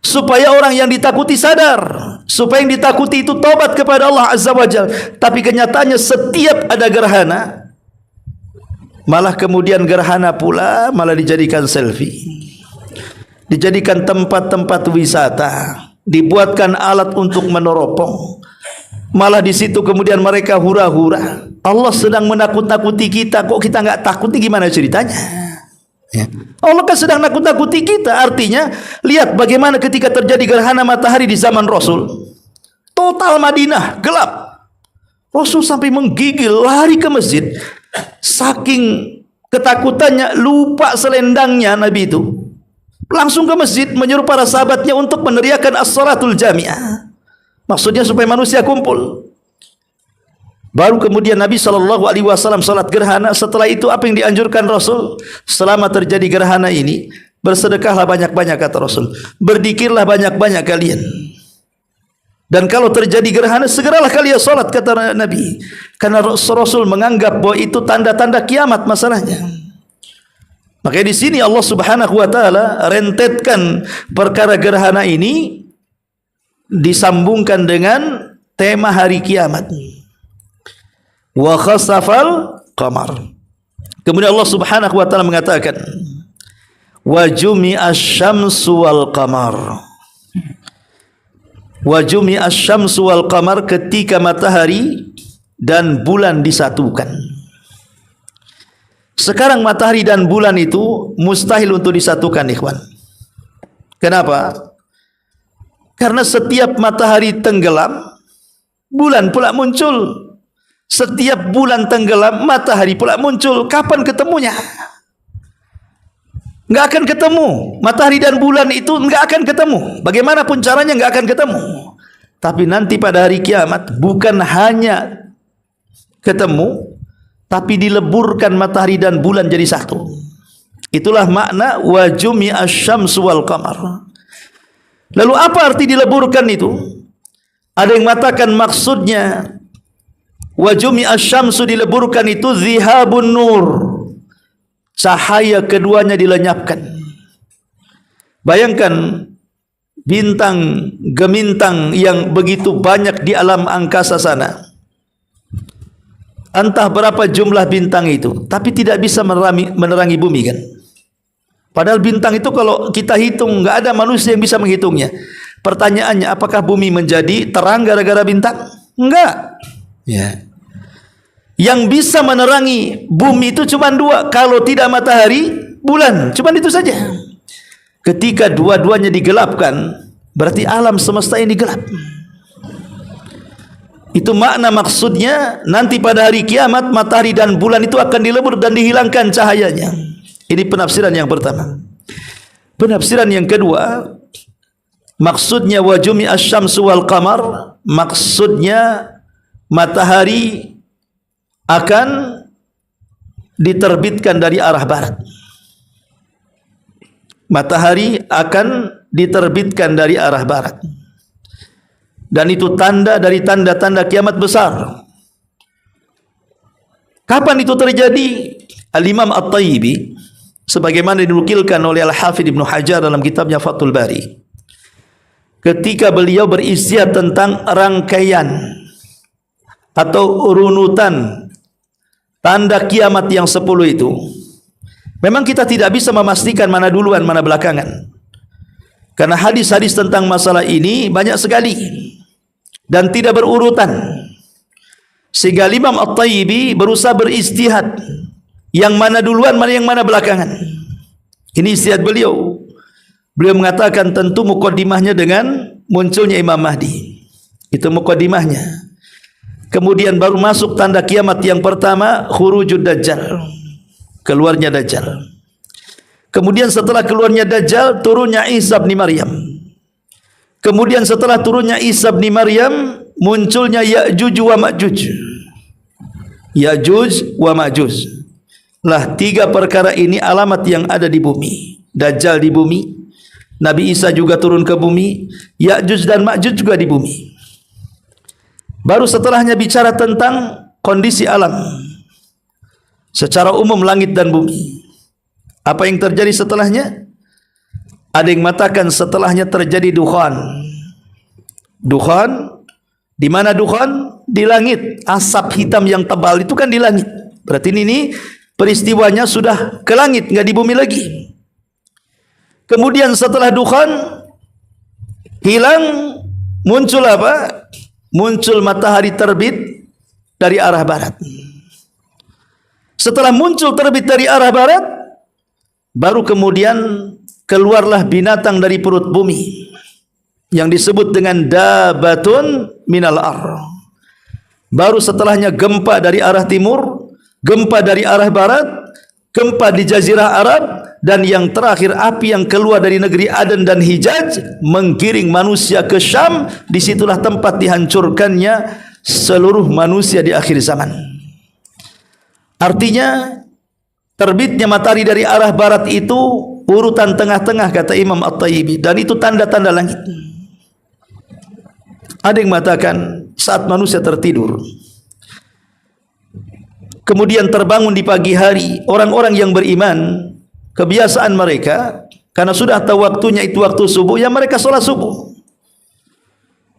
supaya orang yang ditakuti sadar, supaya yang ditakuti itu tobat kepada Allah Azza wa Jalla. Tapi kenyataannya setiap ada gerhana, malah kemudian gerhana pula malah dijadikan selfie, dijadikan tempat-tempat wisata, dibuatkan alat untuk meneropong. Malah di situ kemudian mereka hura-hura. Allah sedang menakut-nakuti kita, kok kita enggak takut? Ini gimana ceritanya? Ya. Allah kan sedang nakut-nakuti kita. Artinya, lihat bagaimana ketika terjadi gerhana matahari di zaman Rasul. Total Madinah gelap. Rasul sampai menggigil, lari ke masjid. Saking ketakutannya, lupa selendangnya Nabi itu. Langsung ke masjid menyuruh para sahabatnya untuk meneriakkan as-salatul jami'ah. Maksudnya supaya manusia kumpul. Baru kemudian Nabi SAW salat gerhana. Setelah itu apa yang dianjurkan Rasul? Selama terjadi gerhana ini, bersedekahlah banyak-banyak kata Rasul. Berzikirlah banyak-banyak kalian. Dan kalau terjadi gerhana, segeralah kalian salat kata Nabi. Karena Rasul menganggap bahwa itu tanda-tanda kiamat masalahnya. Makanya di sini Allah Subhanahu wa taala rentetkan perkara gerhana ini disambungkan dengan tema hari kiamat. Wa khasafal qamar. Kemudian Allah Subhanahu wa taala mengatakan wa jumi'asy syamsu wal qamar. Wa jumi'asy syamsu wal qamar, ketika matahari dan bulan disatukan. Sekarang matahari dan bulan itu mustahil untuk disatukan, ikhwan. Kenapa? Karena setiap matahari tenggelam, bulan pula muncul. Setiap bulan tenggelam, matahari pula muncul. Kapan ketemunya? Enggak akan ketemu. Matahari dan bulan itu enggak akan ketemu. Bagaimanapun caranya enggak akan ketemu. Tapi nanti pada hari kiamat bukan hanya ketemu, tapi dileburkan matahari dan bulan jadi satu. Itulah makna wa jumi'asy syamsu wal qamar. Lalu apa arti dileburkan itu? Ada yang mengatakan maksudnya wa jumi'asy syamsu dileburkan itu zihabun nur. Cahaya keduanya dilenyapkan. Bayangkan bintang gemintang yang begitu banyak di alam angkasa sana. Entah berapa jumlah bintang itu, tapi tidak bisa menerangi bumi kan? Padahal bintang itu kalau kita hitung, enggak ada manusia yang bisa menghitungnya. Pertanyaannya, apakah bumi menjadi terang gara-gara bintang? Enggak. Ya. Yang bisa menerangi bumi itu cuma dua. Kalau tidak matahari, bulan. Cuma itu saja. Ketika dua-duanya digelapkan, berarti alam semesta ini gelap. Itu makna maksudnya, nanti pada hari kiamat matahari dan bulan itu akan dilebur dan dihilangkan cahayanya. Ini penafsiran yang pertama. Penafsiran yang kedua, maksudnya wajumi asyamsu wal qamar, maksudnya matahari akan diterbitkan dari arah barat. Matahari akan diterbitkan dari arah barat. Dan itu tanda dari tanda-tanda kiamat besar. Kapan itu terjadi? Al-Imam At-Tayyibi sebagaimana dinukilkan oleh Al-Hafidh Ibnu Hajar dalam kitabnya Fathul Bari, ketika beliau beristihad tentang rangkaian atau urunutan tanda kiamat yang 10 itu, memang kita tidak bisa memastikan mana duluan mana belakangan, karena hadis-hadis tentang masalah ini banyak sekali dan tidak berurutan, sehingga Imam At-Tayyibi berusaha beristihad yang mana duluan, mana yang mana belakangan. Ini istihad beliau. Beliau mengatakan tentu mukaddimahnya dengan munculnya Imam Mahdi. Itu mukaddimahnya. Kemudian baru masuk tanda kiamat yang pertama, khurujud Dajjal. Keluarnya Dajjal. Kemudian setelah keluarnya Dajjal, turunnya Isa bin Maryam. Kemudian setelah turunnya Isa bin Maryam, munculnya Ya'juj wa Ma'juj. Ya'juj wa Ma'juj. Lah, tiga perkara ini alamat yang ada di bumi. Dajjal di bumi, Nabi Isa juga turun ke bumi, Ya'juj dan Ma'juj juga di bumi. Baru setelahnya bicara tentang kondisi alam secara umum, langit dan bumi. Apa yang terjadi setelahnya? Ada yang mengatakan setelahnya terjadi dukhan. Dukhan, di mana dukhan? Di langit. Asap hitam yang tebal itu kan di langit. Berarti ini peristiwanya sudah ke langit, enggak di bumi lagi. Kemudian setelah dukhan hilang, muncul apa? Muncul matahari terbit dari arah barat. Setelah muncul terbit dari arah barat, baru kemudian keluarlah binatang dari perut bumi yang disebut dengan dabatun minal ar. Baru setelahnya gempa dari arah timur, gempa dari arah barat, gempa di Jazirah Arab, dan yang terakhir api yang keluar dari negeri Aden dan Hijaz menggiring manusia ke Syam. Disitulah tempat dihancurkannya seluruh manusia di akhir zaman. Artinya terbitnya matahari dari arah barat itu urutan tengah-tengah, kata Imam At-Tayyibi, dan itu tanda-tanda langit. Ada yang mengatakan saat manusia tertidur, kemudian terbangun di pagi hari, orang-orang yang beriman, kebiasaan mereka, karena sudah tahu waktunya itu waktu subuh, ya mereka sholat subuh.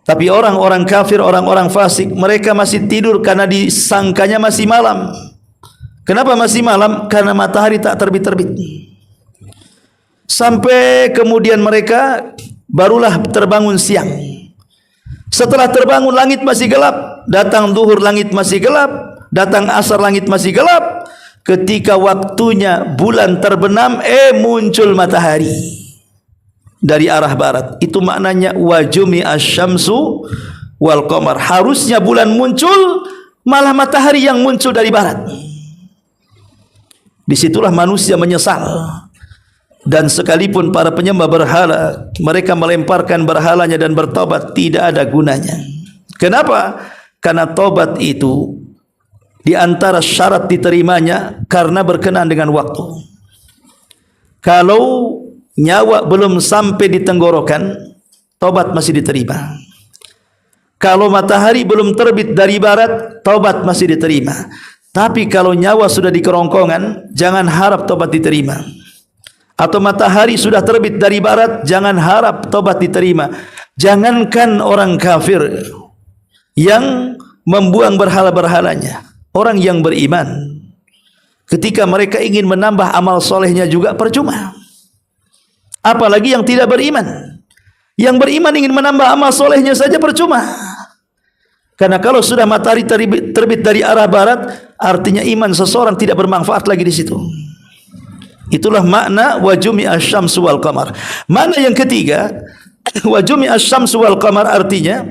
Tapi orang-orang kafir, orang-orang fasik, mereka masih tidur karena disangkanya masih malam. Kenapa masih malam? Karena matahari tak terbit-terbit. Sampai kemudian mereka barulah terbangun siang. Setelah terbangun langit masih gelap, datang duhur langit masih gelap, datang asar langit masih gelap. Ketika waktunya bulan terbenam, muncul matahari dari arah barat. Itu maknanya wajumi asyamsu wal qamar. Harusnya bulan muncul, malah matahari yang muncul dari barat. Disitulah manusia menyesal. Dan sekalipun para penyembah berhala, mereka melemparkan berhalanya dan bertobat, tidak ada gunanya. Kenapa? Karena tobat itu di antara syarat diterimanya karena berkenaan dengan waktu. Kalau nyawa belum sampai di tenggorokan, tobat masih diterima. Kalau matahari belum terbit dari barat, tobat masih diterima. Tapi kalau nyawa sudah di kerongkongan, jangan harap tobat diterima. Atau matahari sudah terbit dari barat, jangan harap tobat diterima. Jangankan orang kafir yang membuang berhala-berhalanya, orang yang beriman, ketika mereka ingin menambah amal solehnya juga percuma. apalagi yang tidak beriman. Yang beriman ingin menambah amal solehnya saja percuma. Karena kalau sudah matahari terbit dari arah barat, artinya iman seseorang tidak bermanfaat lagi di situ. Itulah makna wajumi asyamsu wal qamar. Makna yang ketiga, wajumi asyamsu wal qamar artinya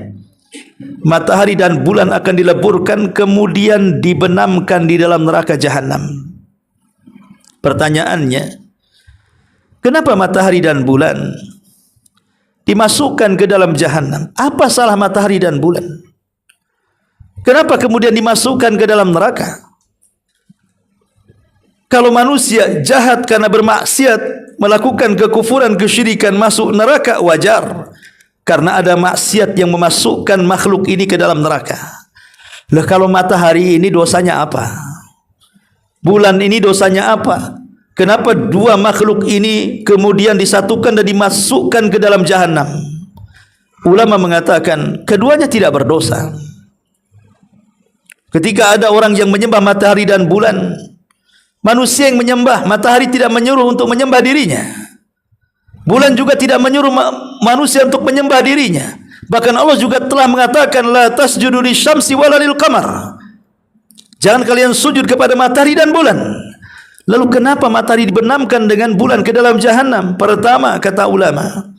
matahari dan bulan akan dileburkan kemudian dibenamkan di dalam neraka jahanam. Pertanyaannya, kenapa matahari dan bulan dimasukkan ke dalam jahanam? Apa salah matahari dan bulan? Kenapa kemudian dimasukkan ke dalam neraka? Kalau manusia jahat karena bermaksiat, melakukan kekufuran, kesyirikan, masuk neraka, wajar. Karena ada maksiat yang memasukkan makhluk ini ke dalam neraka. Lah kalau matahari ini dosanya apa? Bulan ini dosanya apa? Kenapa dua makhluk ini kemudian disatukan dan dimasukkan ke dalam jahanam? Ulama mengatakan keduanya tidak berdosa. Ketika ada orang yang menyembah matahari dan bulan, manusia yang menyembah, matahari tidak menyuruh untuk menyembah dirinya. Bulan juga tidak menyuruh manusia untuk menyembah dirinya. Bahkan Allah juga telah mengatakan la tasjudu lisyamsi wala lil qamar. Jangan kalian sujud kepada matahari dan bulan. Lalu kenapa matahari dibenamkan dengan bulan ke dalam jahanam? Pertama, kata ulama,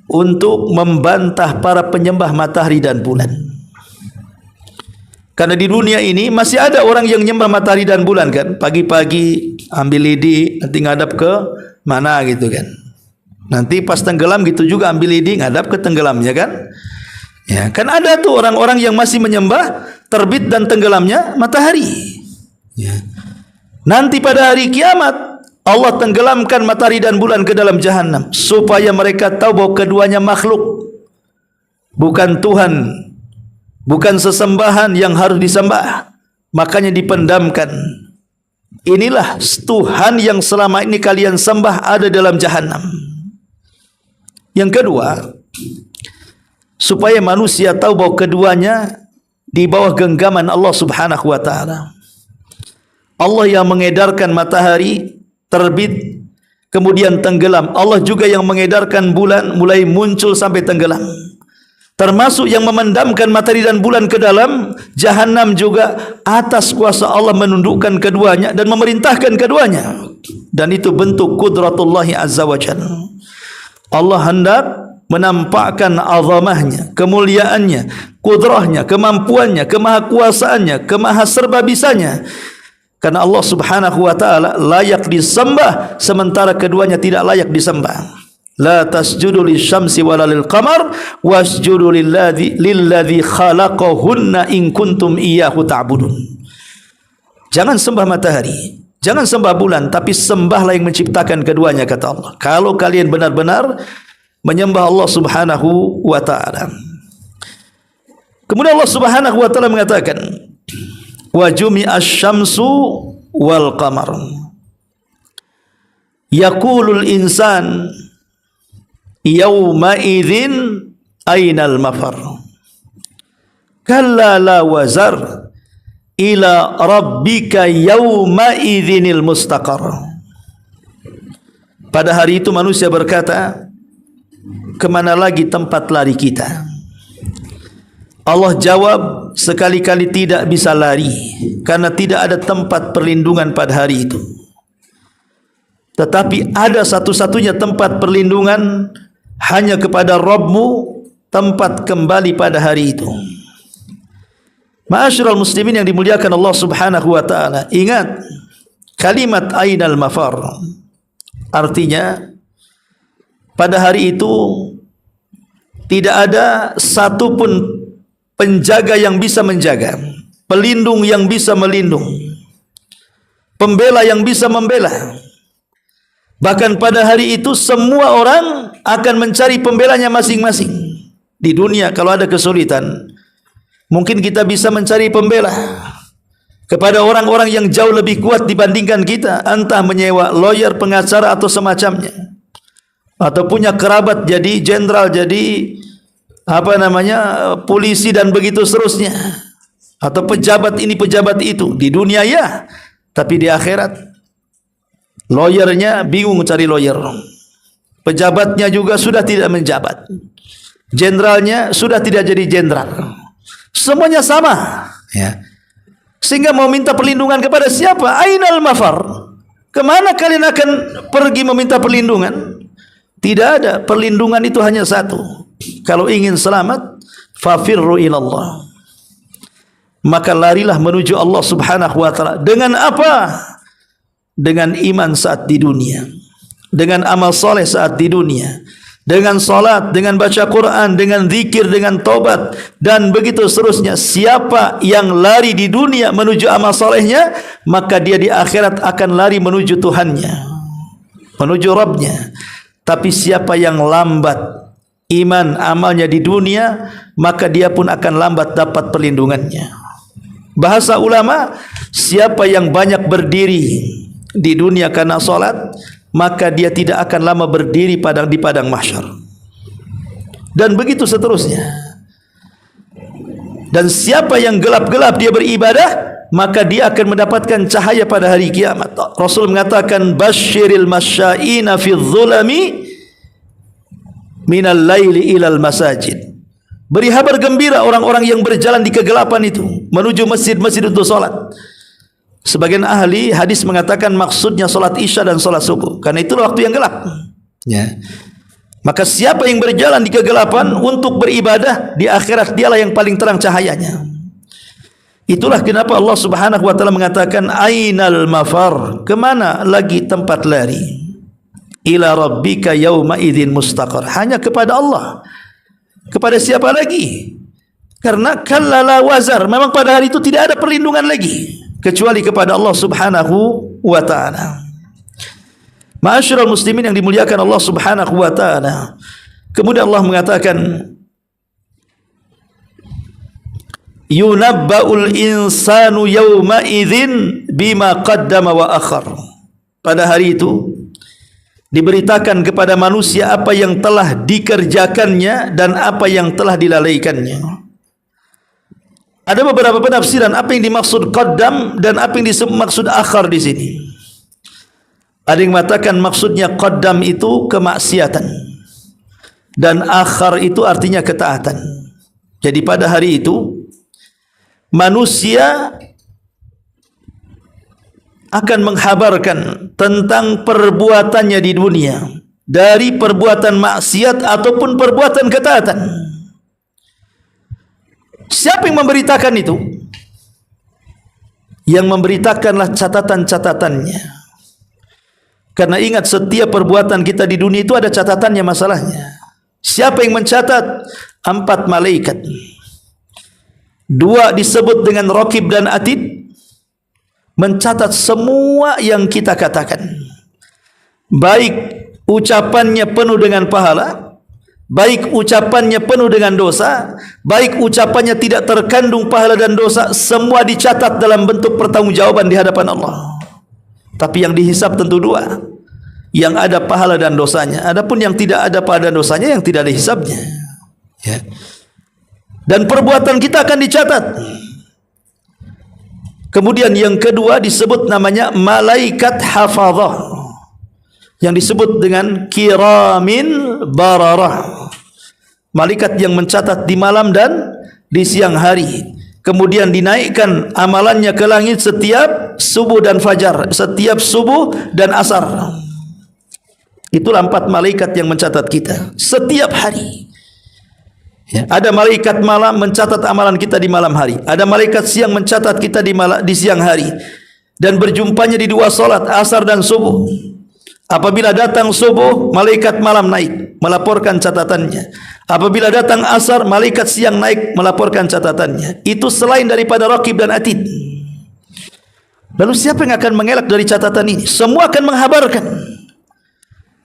untuk membantah para penyembah matahari dan bulan. Karena di dunia ini masih ada orang yang menyembah matahari dan bulan kan. Pagi-pagi ambil lidi, nanti ngadap ke mana gitu kan. Nanti pas tenggelam gitu juga ambil lidi, ngadap ke tenggelamnya kan. Ya, kan ada tuh orang-orang yang masih menyembah terbit dan tenggelamnya matahari. Ya. Nanti pada hari kiamat Allah tenggelamkan matahari dan bulan ke dalam jahanam supaya mereka tahu bahwa keduanya makhluk, bukan Tuhan, bukan sesembahan yang harus disembah. Makanya dipendamkan. Inilah Tuhan yang selama ini kalian sembah ada dalam jahanam. Yang kedua, supaya manusia tahu bahwa keduanya di bawah genggaman Allah Subhanahu wa taala. Allah yang mengedarkan matahari terbit kemudian tenggelam. Allah juga yang mengedarkan bulan mulai muncul sampai tenggelam. Termasuk yang memendamkan matahari dan bulan ke dalam jahanam juga atas kuasa Allah menundukkan keduanya dan memerintahkan keduanya. Dan itu bentuk kudratullahi azza wa jalla. Allah hendak menampakkan azamahnya, kemuliaannya, kudrahnya, kemampuannya, kemahakuasaannya, kemahaserbabisanya. Karena Allah Subhanahu wa taala layak disembah sementara keduanya tidak layak disembah. La tasjudu lisyamsi wala lil qamar wasjudu lilladzi khalaqahunna in kuntum iyyahu ta'budun. Jangan sembah matahari, jangan sembah bulan, tapi sembahlah yang menciptakan keduanya, kata Allah. Kalau kalian benar-benar menyembah Allah Subhanahu wa taala. Kemudian Allah Subhanahu wa taala mengatakan wa jumi'asy syamsu wal qamar yaqulul insan yauma idzin ainal mafar kalla la wazar ila rabbika yauma idzinil mustaqar. Pada hari itu manusia berkata, kemana lagi tempat lari kita? Allah jawab, sekali-kali tidak bisa lari karena tidak ada tempat perlindungan pada hari itu. Tetapi ada satu-satunya tempat perlindungan hanya kepada Rabbmu, tempat kembali pada hari itu. Ma'asyiral muslimin yang dimuliakan Allah Subhanahu wa taala, ingat kalimat ainal mafar. Artinya pada hari itu tidak ada satupun penjaga yang bisa menjaga, pelindung yang bisa melindung, pembela yang bisa membela. Bahkan pada hari itu semua orang akan mencari pembelanya masing-masing. Di dunia kalau ada kesulitan, mungkin kita bisa mencari pembela kepada orang-orang yang jauh lebih kuat dibandingkan kita, entah menyewa lawyer, pengacara atau semacamnya, atau punya kerabat jadi jenderal, jadi polisi dan begitu seterusnya, atau pejabat ini pejabat itu. Di dunia ya, tapi di akhirat lawyernya bingung cari lawyer. pejabatnya juga sudah tidak menjabat, jenderalnya sudah tidak jadi jenderal, semuanya sama, ya. Sehingga mau minta perlindungan kepada siapa? Ainal mafar? Kemana kalian akan pergi meminta perlindungan? Tidak ada. Perlindungan itu hanya satu. Kalau ingin selamat, fafirru ilallah, maka larilah menuju Allah subhanahu wa ta'ala. Dengan apa? Dengan iman saat di dunia, dengan amal soleh saat di dunia, dengan salat, dengan baca Quran, dengan zikir, dengan taubat, dan begitu seterusnya. Siapa yang lari di dunia menuju amal solehnya, maka dia di akhirat akan lari menuju Tuhannya, menuju Rabbnya. Tapi siapa yang lambat iman amalnya di dunia, maka dia pun akan lambat dapat perlindungannya. Bahasa ulama, siapa yang banyak berdiri di dunia karena salat, maka dia tidak akan lama berdiri di padang mahsyar. Dan begitu seterusnya. Dan siapa yang gelap-gelap dia beribadah, maka dia akan mendapatkan cahaya pada hari kiamat. Rasul mengatakan, basyiril masya'ina fi dhulami minal laili ilal masajid. Beri kabar gembira orang-orang yang berjalan di kegelapan itu menuju masjid-masjid untuk salat. Sebagian ahli hadis mengatakan maksudnya solat isya dan solat subuh, karena itulah waktu yang gelap, ya. Maka siapa yang berjalan di kegelapan untuk beribadah, di akhirat dialah yang paling terang cahayanya. Itulah kenapa Allah subhanahu wa ta'ala mengatakan ainal mafar, kemana lagi tempat lari? Ila rabbika yawma idzin mustaqar, hanya kepada Allah. Kepada siapa lagi? Karena kallala wazar, memang pada hari itu tidak ada perlindungan lagi kecuali kepada Allah subhanahu wa ta'ala. Ma'asyiral muslimin yang dimuliakan Allah subhanahu wa ta'ala. Kemudian Allah mengatakan, yunabba'ul insanu yawma idzin bima qaddama wa akhar. Pada hari itu diberitakan kepada manusia apa yang telah dikerjakannya dan apa yang telah dilalaikannya. Ada beberapa penafsiran apa yang dimaksud qaddam dan apa yang dimaksud akhar di sini. Ada yang mengatakan maksudnya qaddam itu kemaksiatan dan akhar itu artinya ketaatan. Jadi pada hari itu manusia akan menghabarkan tentang perbuatannya di dunia, dari perbuatan maksiat ataupun perbuatan ketaatan. Siapa yang memberitakan itu? Yang memberitakanlah catatan-catatannya. Karena ingat, setiap perbuatan kita di dunia itu ada catatannya masalahnya. Siapa yang mencatat? 4 malaikat. 2 disebut dengan Raqib dan Atid, mencatat semua yang kita katakan. Baik ucapannya penuh dengan pahala, baik ucapannya penuh dengan dosa, baik ucapannya tidak terkandung pahala dan dosa, semua dicatat dalam bentuk pertanggungjawaban di hadapan Allah. Tapi yang dihisab tentu 2, yang ada pahala dan dosanya. Adapun yang tidak ada pahala dan dosanya, yang tidak ada hisabnya, ya. Dan perbuatan kita akan dicatat. Kemudian yang kedua disebut namanya malaikat hafazah, yang disebut dengan kiramin bararah, malaikat yang mencatat di malam dan di siang hari. Kemudian dinaikkan amalannya ke langit setiap subuh dan fajar, setiap subuh dan asar. Itulah 4 malaikat yang mencatat kita setiap hari, ya. Ada malaikat malam mencatat amalan kita di malam hari, ada malaikat siang mencatat kita di siang hari, dan berjumpanya di 2 salat, asar dan subuh. Apabila datang subuh, malaikat malam naik melaporkan catatannya. Apabila datang asar, malaikat siang naik melaporkan catatannya. Itu selain daripada Raqib dan Atid. Lalu siapa yang akan mengelak dari catatan ini? Semua akan menghabarkan.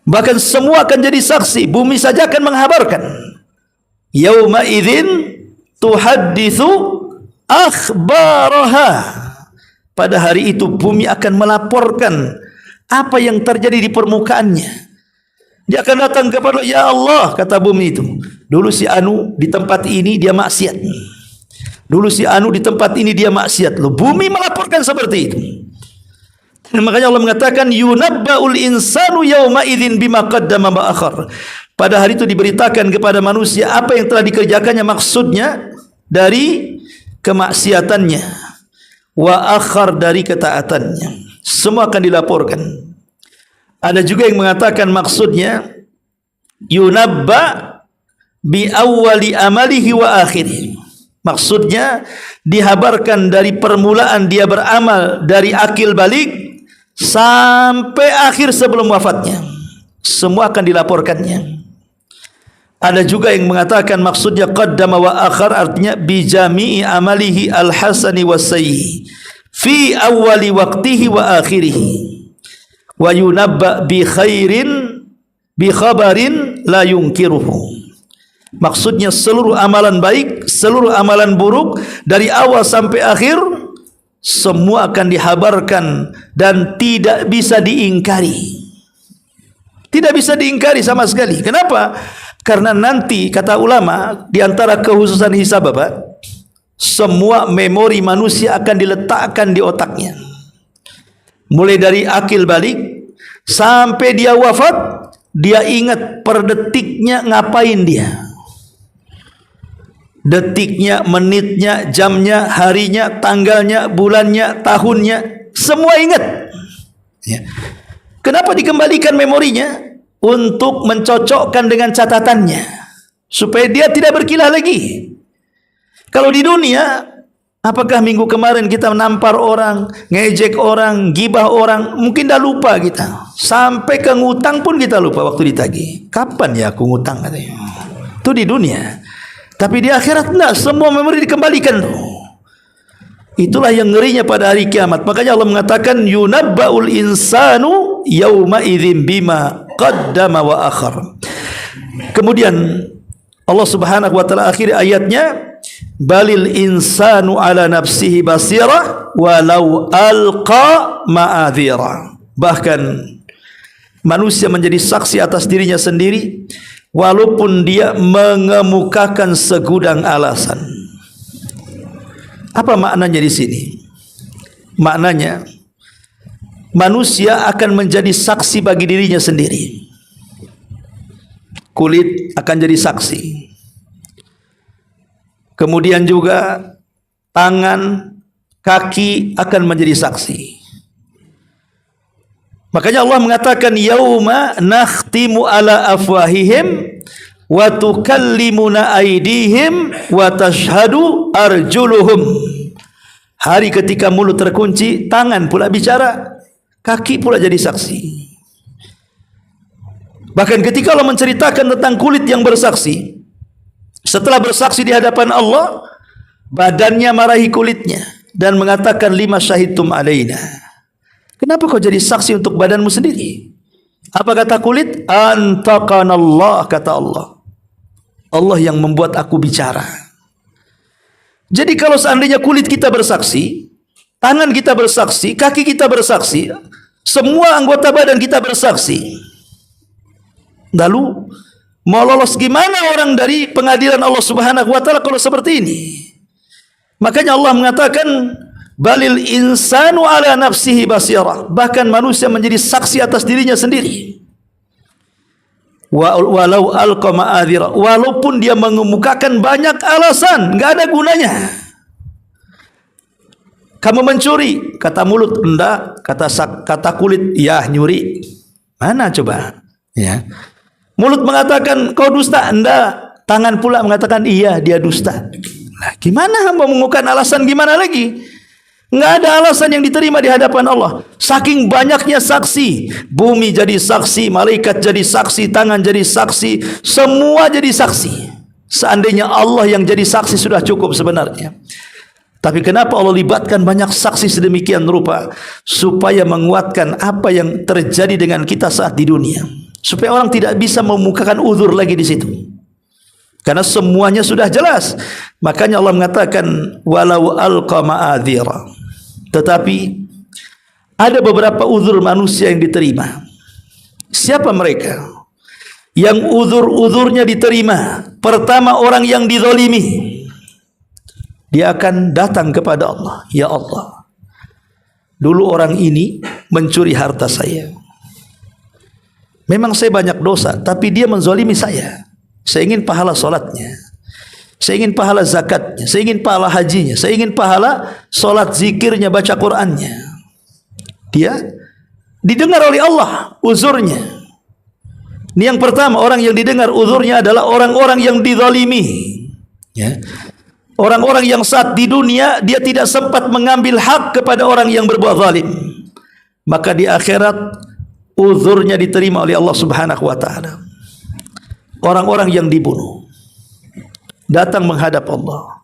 Bahkan semua akan jadi saksi. Bumi saja akan menghabarkan. Yauma idzin tuhadditsu akhbaraha. Pada hari itu bumi akan melaporkan apa yang terjadi di permukaannya. Dia akan datang kepada, ya Allah, kata bumi itu, dulu si Anu di tempat ini dia maksiat, dulu si Anu di tempat ini dia maksiat. Loh, bumi melaporkan seperti itu. Makanya Allah mengatakan yunabba'ul insanu yauma idzin bima qaddama wa akhar. Pada hari itu diberitakan kepada manusia apa yang telah dikerjakannya, maksudnya dari kemaksiatannya, wa akhar dari ketaatannya. Semua akan dilaporkan. Ada juga yang mengatakan maksudnya yunabba bi awwali amalihi wa akhirih. Maksudnya dihabarkan dari permulaan dia beramal dari akil balik sampai akhir sebelum wafatnya, semua akan dilaporkannya. Ada juga yang mengatakan maksudnya qaddama wa akhar, artinya bi jami'i amalihi al-hasani was-sayyi fi awwali waqtihi wa akhirih, wa yunabba bi khairin bi khabarin la yunkiruhu. Maksudnya seluruh amalan baik, seluruh amalan buruk dari awal sampai akhir semua akan dihabarkan dan tidak bisa diingkari. Tidak bisa diingkari sama sekali. Kenapa? Karena nanti kata ulama di antara kekhususan hisab Bapak, semua memori manusia akan diletakkan di otaknya. Mulai dari akil balik sampai dia wafat, dia ingat per detiknya ngapain dia. Detiknya, menitnya, jamnya, harinya, tanggalnya, bulannya, tahunnya, semua ingat. Ya. Kenapa dikembalikan memorinya? Untuk mencocokkan dengan catatannya, supaya dia tidak berkilah lagi. Kalau di dunia, apakah minggu kemarin kita menampar orang, ngejek orang, gibah orang, mungkin dah lupa kita. Sampai ke ngutang pun kita lupa waktu ditagih. Kapan ya aku ngutang katanya? Itu di dunia. Tapi di akhirat enggak, semua memori dikembalikan. Itulah yang ngerinya pada hari kiamat. Makanya Allah mengatakan yunabba'ul insanu yauma idzin bima qaddama wa akhar. Kemudian Allah Subhanahu wa taala akhiri ayatnya, balil insanu ala nafsihi basirah walau alqa ma'adzira. Bahkan manusia menjadi saksi atas dirinya sendiri walaupun dia mengemukakan segudang alasan. Apa maknanya di sini? Maknanya manusia akan menjadi saksi bagi dirinya sendiri. Kulit akan jadi saksi. Kemudian juga tangan, kaki akan menjadi saksi. Makanya Allah mengatakan yauma nakhtimu ala afwahihim wa tukallimuna aydihim wa tashhadu arjuluhum. Hari ketika mulut terkunci, tangan pula bicara, kaki pula jadi saksi. Bahkan ketika Allah menceritakan tentang kulit yang bersaksi, setelah bersaksi di hadapan Allah, badannya marahi kulitnya dan mengatakan lima syahidtum alaina. Kenapa kau jadi saksi untuk badanmu sendiri? Apa kata kulit? Antaqanallah, kata Allah. Allah yang membuat aku bicara. Jadi kalau seandainya kulit kita bersaksi, tangan kita bersaksi, kaki kita bersaksi, semua anggota badan kita bersaksi, lalu mau lolos gimana orang dari pengadilan Allah Subhanahu wa taala kalau seperti ini? Makanya Allah mengatakan balil insanu ala nafsihi basirah. Bahkan manusia menjadi saksi atas dirinya sendiri. Walau alqa ma'adzira, walaupun dia mengemukakan banyak alasan, enggak ada gunanya. Kamu mencuri, kata mulut enggak, kata kulit ya nyuri. Mana coba? Ya. Mulut mengatakan kau dusta, enggak, tangan pula mengatakan iya dia dusta. Nah, gimana hamba mengumumkan alasan gimana lagi? Enggak ada alasan yang diterima di hadapan Allah. Saking banyaknya saksi, bumi jadi saksi, malaikat jadi saksi, tangan jadi saksi, semua jadi saksi. Seandainya Allah yang jadi saksi sudah cukup sebenarnya. Tapi kenapa Allah libatkan banyak saksi sedemikian rupa? Supaya menguatkan apa yang terjadi dengan kita saat di dunia. Supaya orang tidak bisa memukakan uzur lagi di situ. Karena semuanya sudah jelas. Makanya Allah mengatakan walau alqa ma'adzira. Tetapi ada beberapa uzur manusia yang diterima. Siapa mereka? Yang uzur-uzurnya diterima. Pertama, orang yang dizalimi. Dia akan datang kepada Allah. Ya Allah, dulu orang ini mencuri harta saya. Memang saya banyak dosa, tapi dia menzalimi saya. Saya ingin pahala solatnya, saya ingin pahala zakatnya, saya ingin pahala hajinya, saya ingin pahala solat zikirnya, baca Qur'annya. Dia didengar oleh Allah uzurnya. Ini yang pertama, orang yang didengar uzurnya adalah orang-orang yang dizalimi. Ya. Orang-orang yang saat di dunia dia tidak sempat mengambil hak kepada orang yang berbuat zalim, maka di akhirat uzurnya diterima oleh Allah Subhanahu wa taala. Orang-orang yang dibunuh datang menghadap Allah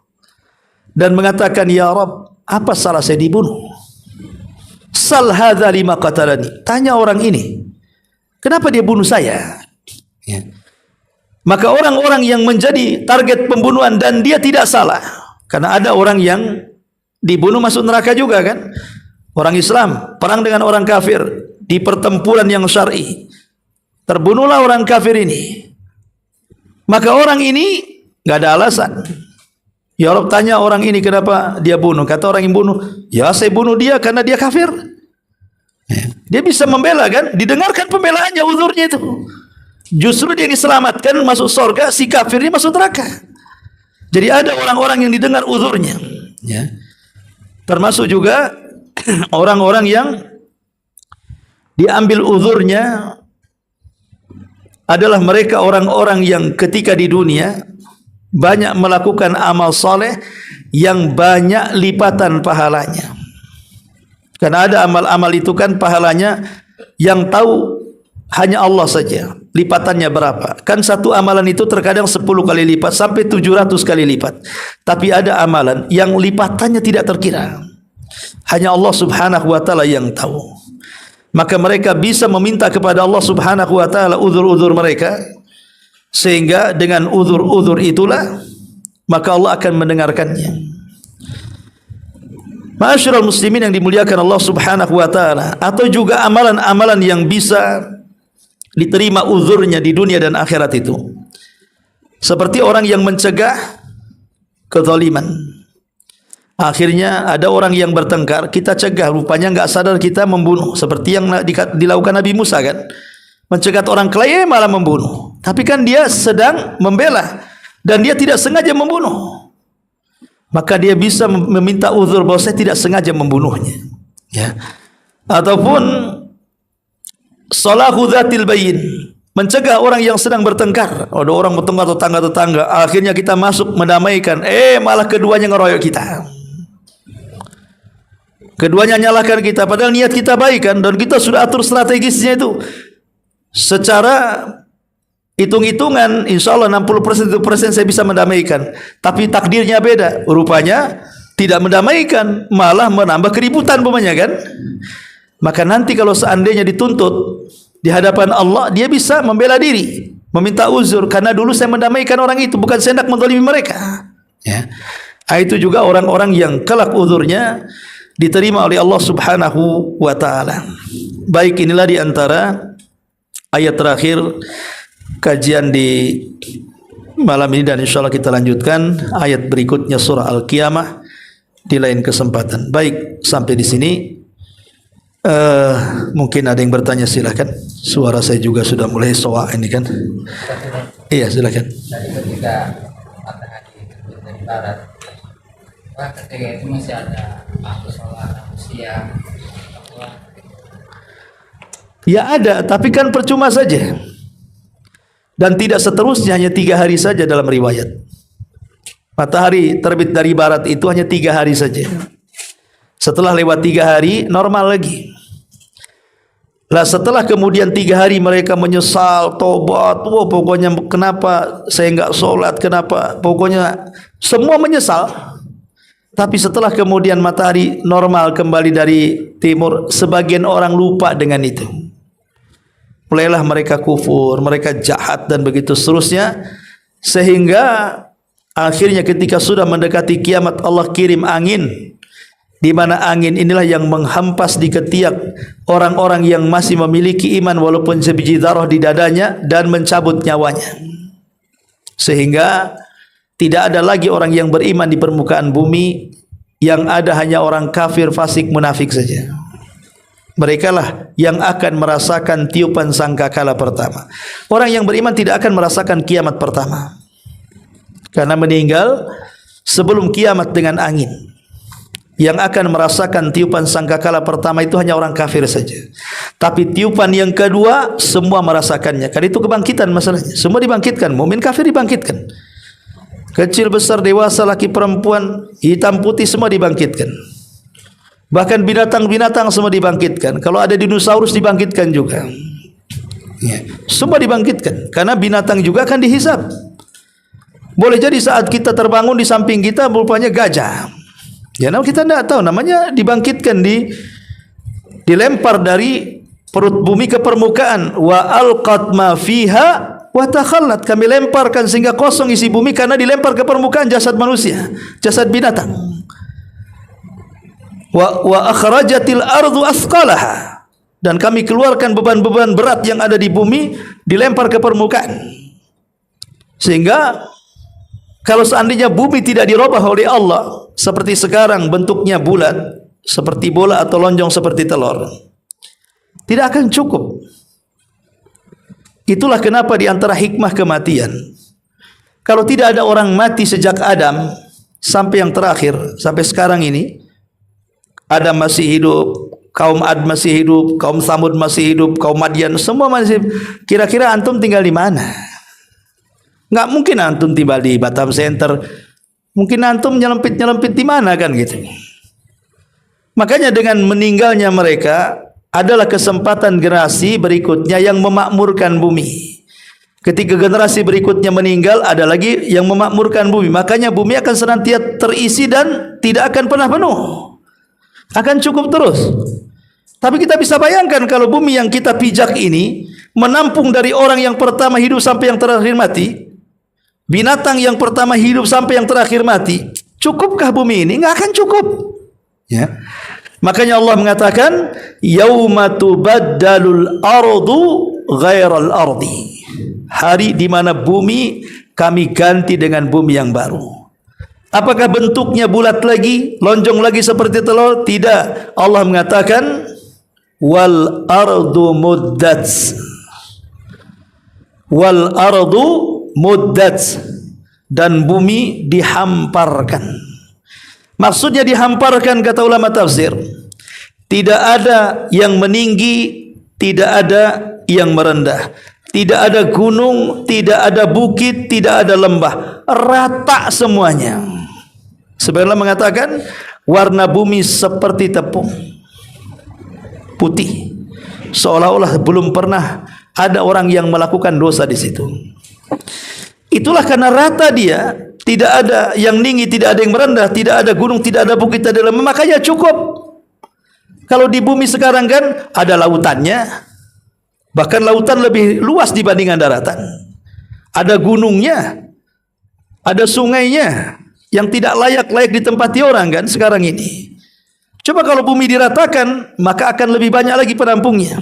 dan mengatakan, ya Rabb, apa salah saya dibunuh? Sal hadza lima qatalani. Tanya orang ini, kenapa dia bunuh saya? Ya. Maka orang-orang yang menjadi target pembunuhan dan dia tidak salah, karena ada orang yang dibunuh masuk neraka juga kan? Orang Islam perang dengan orang kafir di pertempuran yang syar'i, terbunuhlah orang kafir ini. Maka orang ini nggak ada alasan. Ya Allah, tanya orang ini kenapa dia bunuh. Kata orang yang bunuh, ya saya bunuh dia karena dia kafir. Dia bisa membela kan? Didengarkan pembelaannya, uzurnya itu. Justru dia diselamatkan masuk surga, si kafir ini masuk neraka. Jadi ada orang-orang yang didengar uzurnya. Ya. Termasuk juga orang-orang yang diambil uzurnya adalah mereka orang-orang yang ketika di dunia banyak melakukan amal soleh yang banyak lipatan pahalanya. Karena ada amal-amal itu kan pahalanya yang tahu hanya Allah saja lipatannya berapa. Kan satu amalan itu terkadang 10 kali lipat sampai 700 kali lipat. Tapi ada amalan yang lipatannya tidak terkira, hanya Allah Subhanahu wa taala yang tahu. Maka mereka bisa meminta kepada Allah Subhanahu wa taala uzur-uzur mereka, sehingga dengan uzur-uzur itulah maka Allah akan mendengarkannya. Ma'asyiral muslimin yang dimuliakan Allah Subhanahu wa taala, atau juga amalan-amalan yang bisa diterima uzurnya di dunia dan akhirat itu, seperti orang yang mencegah kezaliman. Akhirnya ada orang yang bertengkar, kita cegah, rupanya enggak sadar kita membunuh, seperti yang dilakukan Nabi Musa kan, mencegat orang kelahi malah membunuh, tapi kan dia sedang membela dan dia tidak sengaja membunuh, maka dia bisa meminta uzur bahwa saya tidak sengaja membunuhnya. Ya. Ataupun salahu dzatil bayin, mencegah orang yang sedang bertengkar. Ada orang bertengkar tetangga-tetangga, akhirnya kita masuk mendamaikan, malah keduanya ngeroyok kita. Keduanya nyalahkan kita, padahal niat kita baik kan, dan kita sudah atur strategisnya itu. Secara hitung-hitungan, insya Allah 60% saya bisa mendamaikan. Tapi takdirnya beda, rupanya tidak mendamaikan, malah menambah keributan umpamanya kan. Maka nanti kalau seandainya dituntut di hadapan Allah, dia bisa membela diri, meminta uzur, karena dulu saya mendamaikan orang itu, bukan saya hendak menzalimi mereka. Ya. Itu juga orang-orang yang kelak uzurnya diterima oleh Allah Subhanahu wa taala. Baik, inilah di antara ayat terakhir kajian di malam ini, dan insyaallah kita lanjutkan ayat berikutnya surah Al-Qiyamah di lain kesempatan. Baik, sampai di sini. Mungkin ada yang bertanya, silakan. Suara saya juga sudah mulai soak ini kan. Iya, silakan. Tadi ketika matahari terbit dari barat, ketika itu masih ada waktu sholat, siang, ya ada, tapi kan percuma saja. Dan tidak seterusnya, hanya 3 hari saja dalam riwayat. Matahari terbit dari barat itu hanya 3 hari saja. Setelah lewat 3 hari, normal lagi. Lah setelah kemudian 3 hari mereka menyesal, tobat, pokoknya kenapa saya enggak sholat, kenapa, pokoknya semua menyesal. Tapi setelah kemudian matahari normal kembali dari timur, sebagian orang lupa dengan itu. Mulailah mereka kufur, mereka jahat dan begitu seterusnya, sehingga akhirnya ketika sudah mendekati kiamat, Allah kirim angin, di mana angin inilah yang menghampas di ketiak orang-orang yang masih memiliki iman walaupun sebiji darah di dadanya, dan mencabut nyawanya, sehingga tidak ada lagi orang yang beriman di permukaan bumi. Yang ada hanya orang kafir, fasik, munafik saja. merekalah yang akan merasakan tiupan sangkakala pertama. Orang yang beriman tidak akan merasakan kiamat pertama, karena meninggal sebelum kiamat dengan angin. Yang akan merasakan tiupan sangkakala pertama itu hanya orang kafir saja. Tapi tiupan yang kedua semua merasakannya. Karena itu kebangkitan masalahnya. Semua dibangkitkan, mukmin kafir dibangkitkan. Kecil besar dewasa laki perempuan, hitam putih semua dibangkitkan. Bahkan binatang-binatang semua dibangkitkan. Kalau ada dinosaurus dibangkitkan juga. Ya, semua dibangkitkan. Karena binatang juga akan dihisab. Boleh jadi saat kita terbangun di samping kita rupanya gajah. Ya, kita tidak tahu, namanya dibangkitkan, dilempar dari perut bumi ke permukaan. Wa alqat ma fiha wa takhallat, kami lemparkan sehingga kosong isi bumi karena dilempar ke permukaan jasad manusia, jasad binatang. Wa akhrajatil ardu asqalaha, dan kami keluarkan beban-beban berat yang ada di bumi dilempar ke permukaan. Sehingga kalau seandainya bumi tidak dirubah oleh Allah seperti sekarang bentuknya bulat seperti bola atau lonjong seperti telur, tidak akan cukup. Itulah kenapa di antara hikmah kematian, kalau tidak ada orang mati sejak Adam sampai yang terakhir, sampai sekarang ini, Adam masih hidup, kaum Ad masih hidup, kaum Samud masih hidup, kaum Madian semua masih. Kira-kira antum tinggal di mana? Enggak mungkin antum tiba di Batam Center. Mungkin antum nyelempit-nyelempit di mana kan gitu. Makanya dengan meninggalnya mereka adalah kesempatan generasi berikutnya yang memakmurkan bumi. Ketika generasi berikutnya meninggal, ada lagi yang memakmurkan bumi. Makanya bumi akan senantiasa terisi dan tidak akan pernah penuh. Akan cukup terus. Tapi kita bisa bayangkan kalau bumi yang kita pijak ini menampung dari orang yang pertama hidup sampai yang terakhir mati, binatang yang pertama hidup sampai yang terakhir mati, cukupkah bumi ini? Enggak akan cukup. Ya. Makanya Allah mengatakan, yauma tubaddalul ardu ghairal ardi. Hari di mana bumi kami ganti dengan bumi yang baru. Apakah bentuknya bulat lagi, lonjong lagi seperti telur? Tidak. Allah mengatakan wal ardu muddat. Wal ardu muddat, dan bumi dihamparkan. Maksudnya dihamparkan, kata ulama tafsir, tidak ada yang meninggi, tidak ada yang merendah, tidak ada gunung, tidak ada bukit, tidak ada lembah, rata semuanya. Sebenarnya mengatakan warna bumi seperti tepung putih, seolah-olah belum pernah ada orang yang melakukan dosa di situ. Itulah karena rata dia, tidak ada yang tinggi, tidak ada yang merendah, tidak ada gunung, tidak ada bukit, tidak ada lembah. Makanya cukup. Kalau di bumi sekarang kan ada lautannya, bahkan lautan lebih luas dibandingkan daratan. Ada gunungnya, ada sungainya yang tidak layak ditempati orang kan sekarang ini. Coba kalau bumi diratakan, maka akan lebih banyak lagi penampungnya.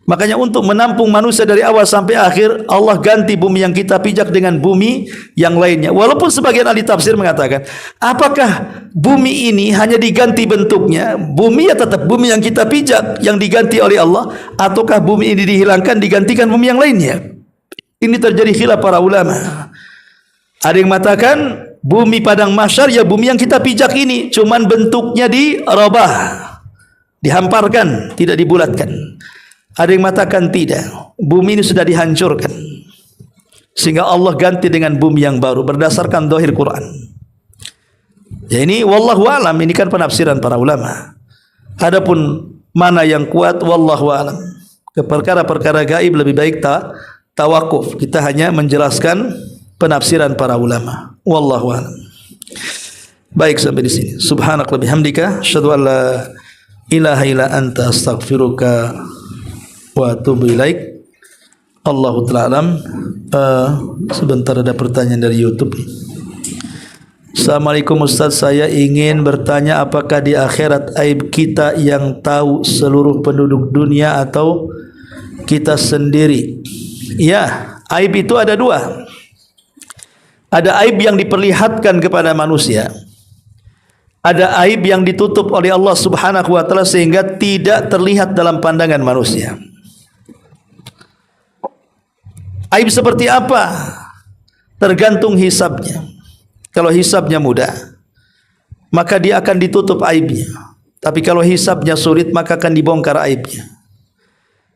Makanya untuk menampung manusia dari awal sampai akhir, Allah ganti bumi yang kita pijak dengan bumi yang lainnya. Walaupun sebagian ahli tafsir mengatakan, apakah bumi ini hanya diganti bentuknya? Bumi ya tetap bumi yang kita pijak, yang diganti oleh Allah, ataukah bumi ini dihilangkan, digantikan bumi yang lainnya? Ini terjadi khilaf para ulama. Ada yang mengatakan bumi padang mahsyar ya bumi yang kita pijak ini, cuman bentuknya dirubah, dihamparkan, tidak dibulatkan. Ada yang mengatakan tidak, bumi ini sudah dihancurkan sehingga Allah ganti dengan bumi yang baru berdasarkan zahir Quran. Ya ini wallahu alam, ini kan penafsiran para ulama. Adapun mana yang kuat wallahu alam. Ke perkara-perkara gaib lebih baik tawakuf. Kita hanya menjelaskan penafsiran para ulama. Wallahu alam. Baik sampai di sini. Subhanaka bihamdika asyhadu an la ilaha illa anta astaghfiruka wa atubu ilaik. Allahu ta'ala alam. Sebentar ada pertanyaan dari YouTube. Assalamualaikum Ustaz, saya ingin bertanya apakah di akhirat aib kita yang tahu seluruh penduduk dunia atau kita sendiri? Ya, aib itu ada dua. Ada aib yang diperlihatkan kepada manusia. ada aib yang ditutup oleh Allah Subhanahu wa taala sehingga tidak terlihat dalam pandangan manusia. Aib seperti apa? Tergantung hisabnya. Kalau hisabnya mudah, maka dia akan ditutup aibnya. Tapi kalau hisabnya sulit, maka akan dibongkar aibnya.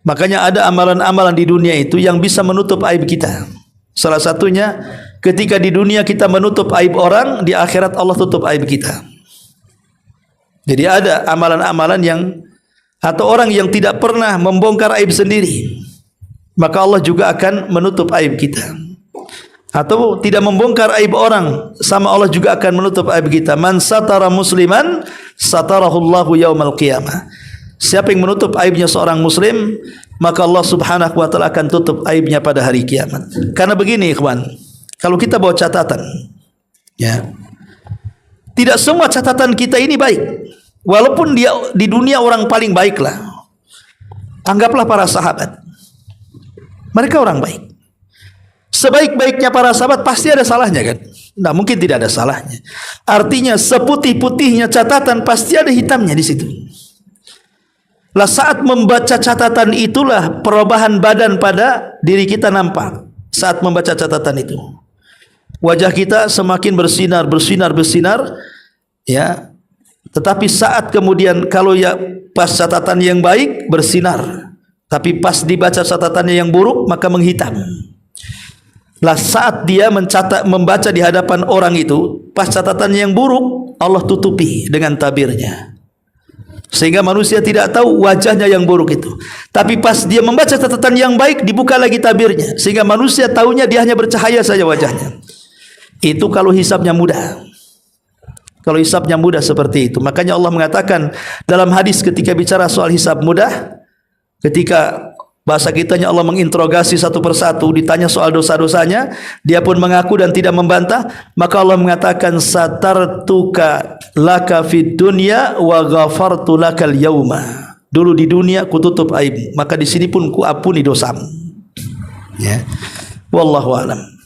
Makanya ada amalan-amalan di dunia itu yang bisa menutup aib kita. Salah satunya ketika di dunia kita menutup aib orang, di akhirat Allah tutup aib kita. Jadi ada amalan-amalan yang atau orang yang tidak pernah membongkar aib sendiri, maka Allah juga akan menutup aib kita. Atau tidak membongkar aib orang, sama Allah juga akan menutup aib kita. Man satara musliman satarahullahu yaumal qiyamah. Siapa yang menutup aibnya seorang muslim, maka Allah Subhanahu wa taala akan tutup aibnya pada hari kiamat. Karena begini ikhwan, kalau kita bawa catatan, ya, tidak semua catatan kita ini baik. Walaupun dia di dunia orang paling baik lah. Anggaplah para sahabat, mereka orang baik. Sebaik-baiknya para sahabat pasti ada salahnya kan? Nah, mungkin tidak ada salahnya. Artinya seputih-putihnya catatan pasti ada hitamnya di situ. Lah saat membaca catatan itulah perubahan badan pada diri kita nampak. Saat membaca catatan itu, wajah kita semakin bersinar, ya. Tetapi saat kemudian kalau ya pas catatan yang baik bersinar, tapi pas dibaca catatannya yang buruk maka menghitam. Lah saat dia membaca di hadapan orang itu, pas catatannya yang buruk Allah tutupi dengan tabirnya, sehingga manusia tidak tahu wajahnya yang buruk itu. Tapi pas dia membaca catatan yang baik dibuka lagi tabirnya, sehingga manusia tahunya dia hanya bercahaya saja wajahnya. Itu kalau hisabnya mudah. Kalau hisabnya mudah seperti itu. Makanya Allah mengatakan dalam hadis ketika bicara soal hisab mudah, ketika bahasa kitanya Allah menginterogasi satu persatu, ditanya soal dosa-dosanya, dia pun mengaku dan tidak membantah, maka Allah mengatakan satartuka laka fid dunya wa ghafartu lakal yauma. Dulu di dunia ku tutup aib, maka di sini pun ku ampuni dosamu. Ya. Wallahu a'lam.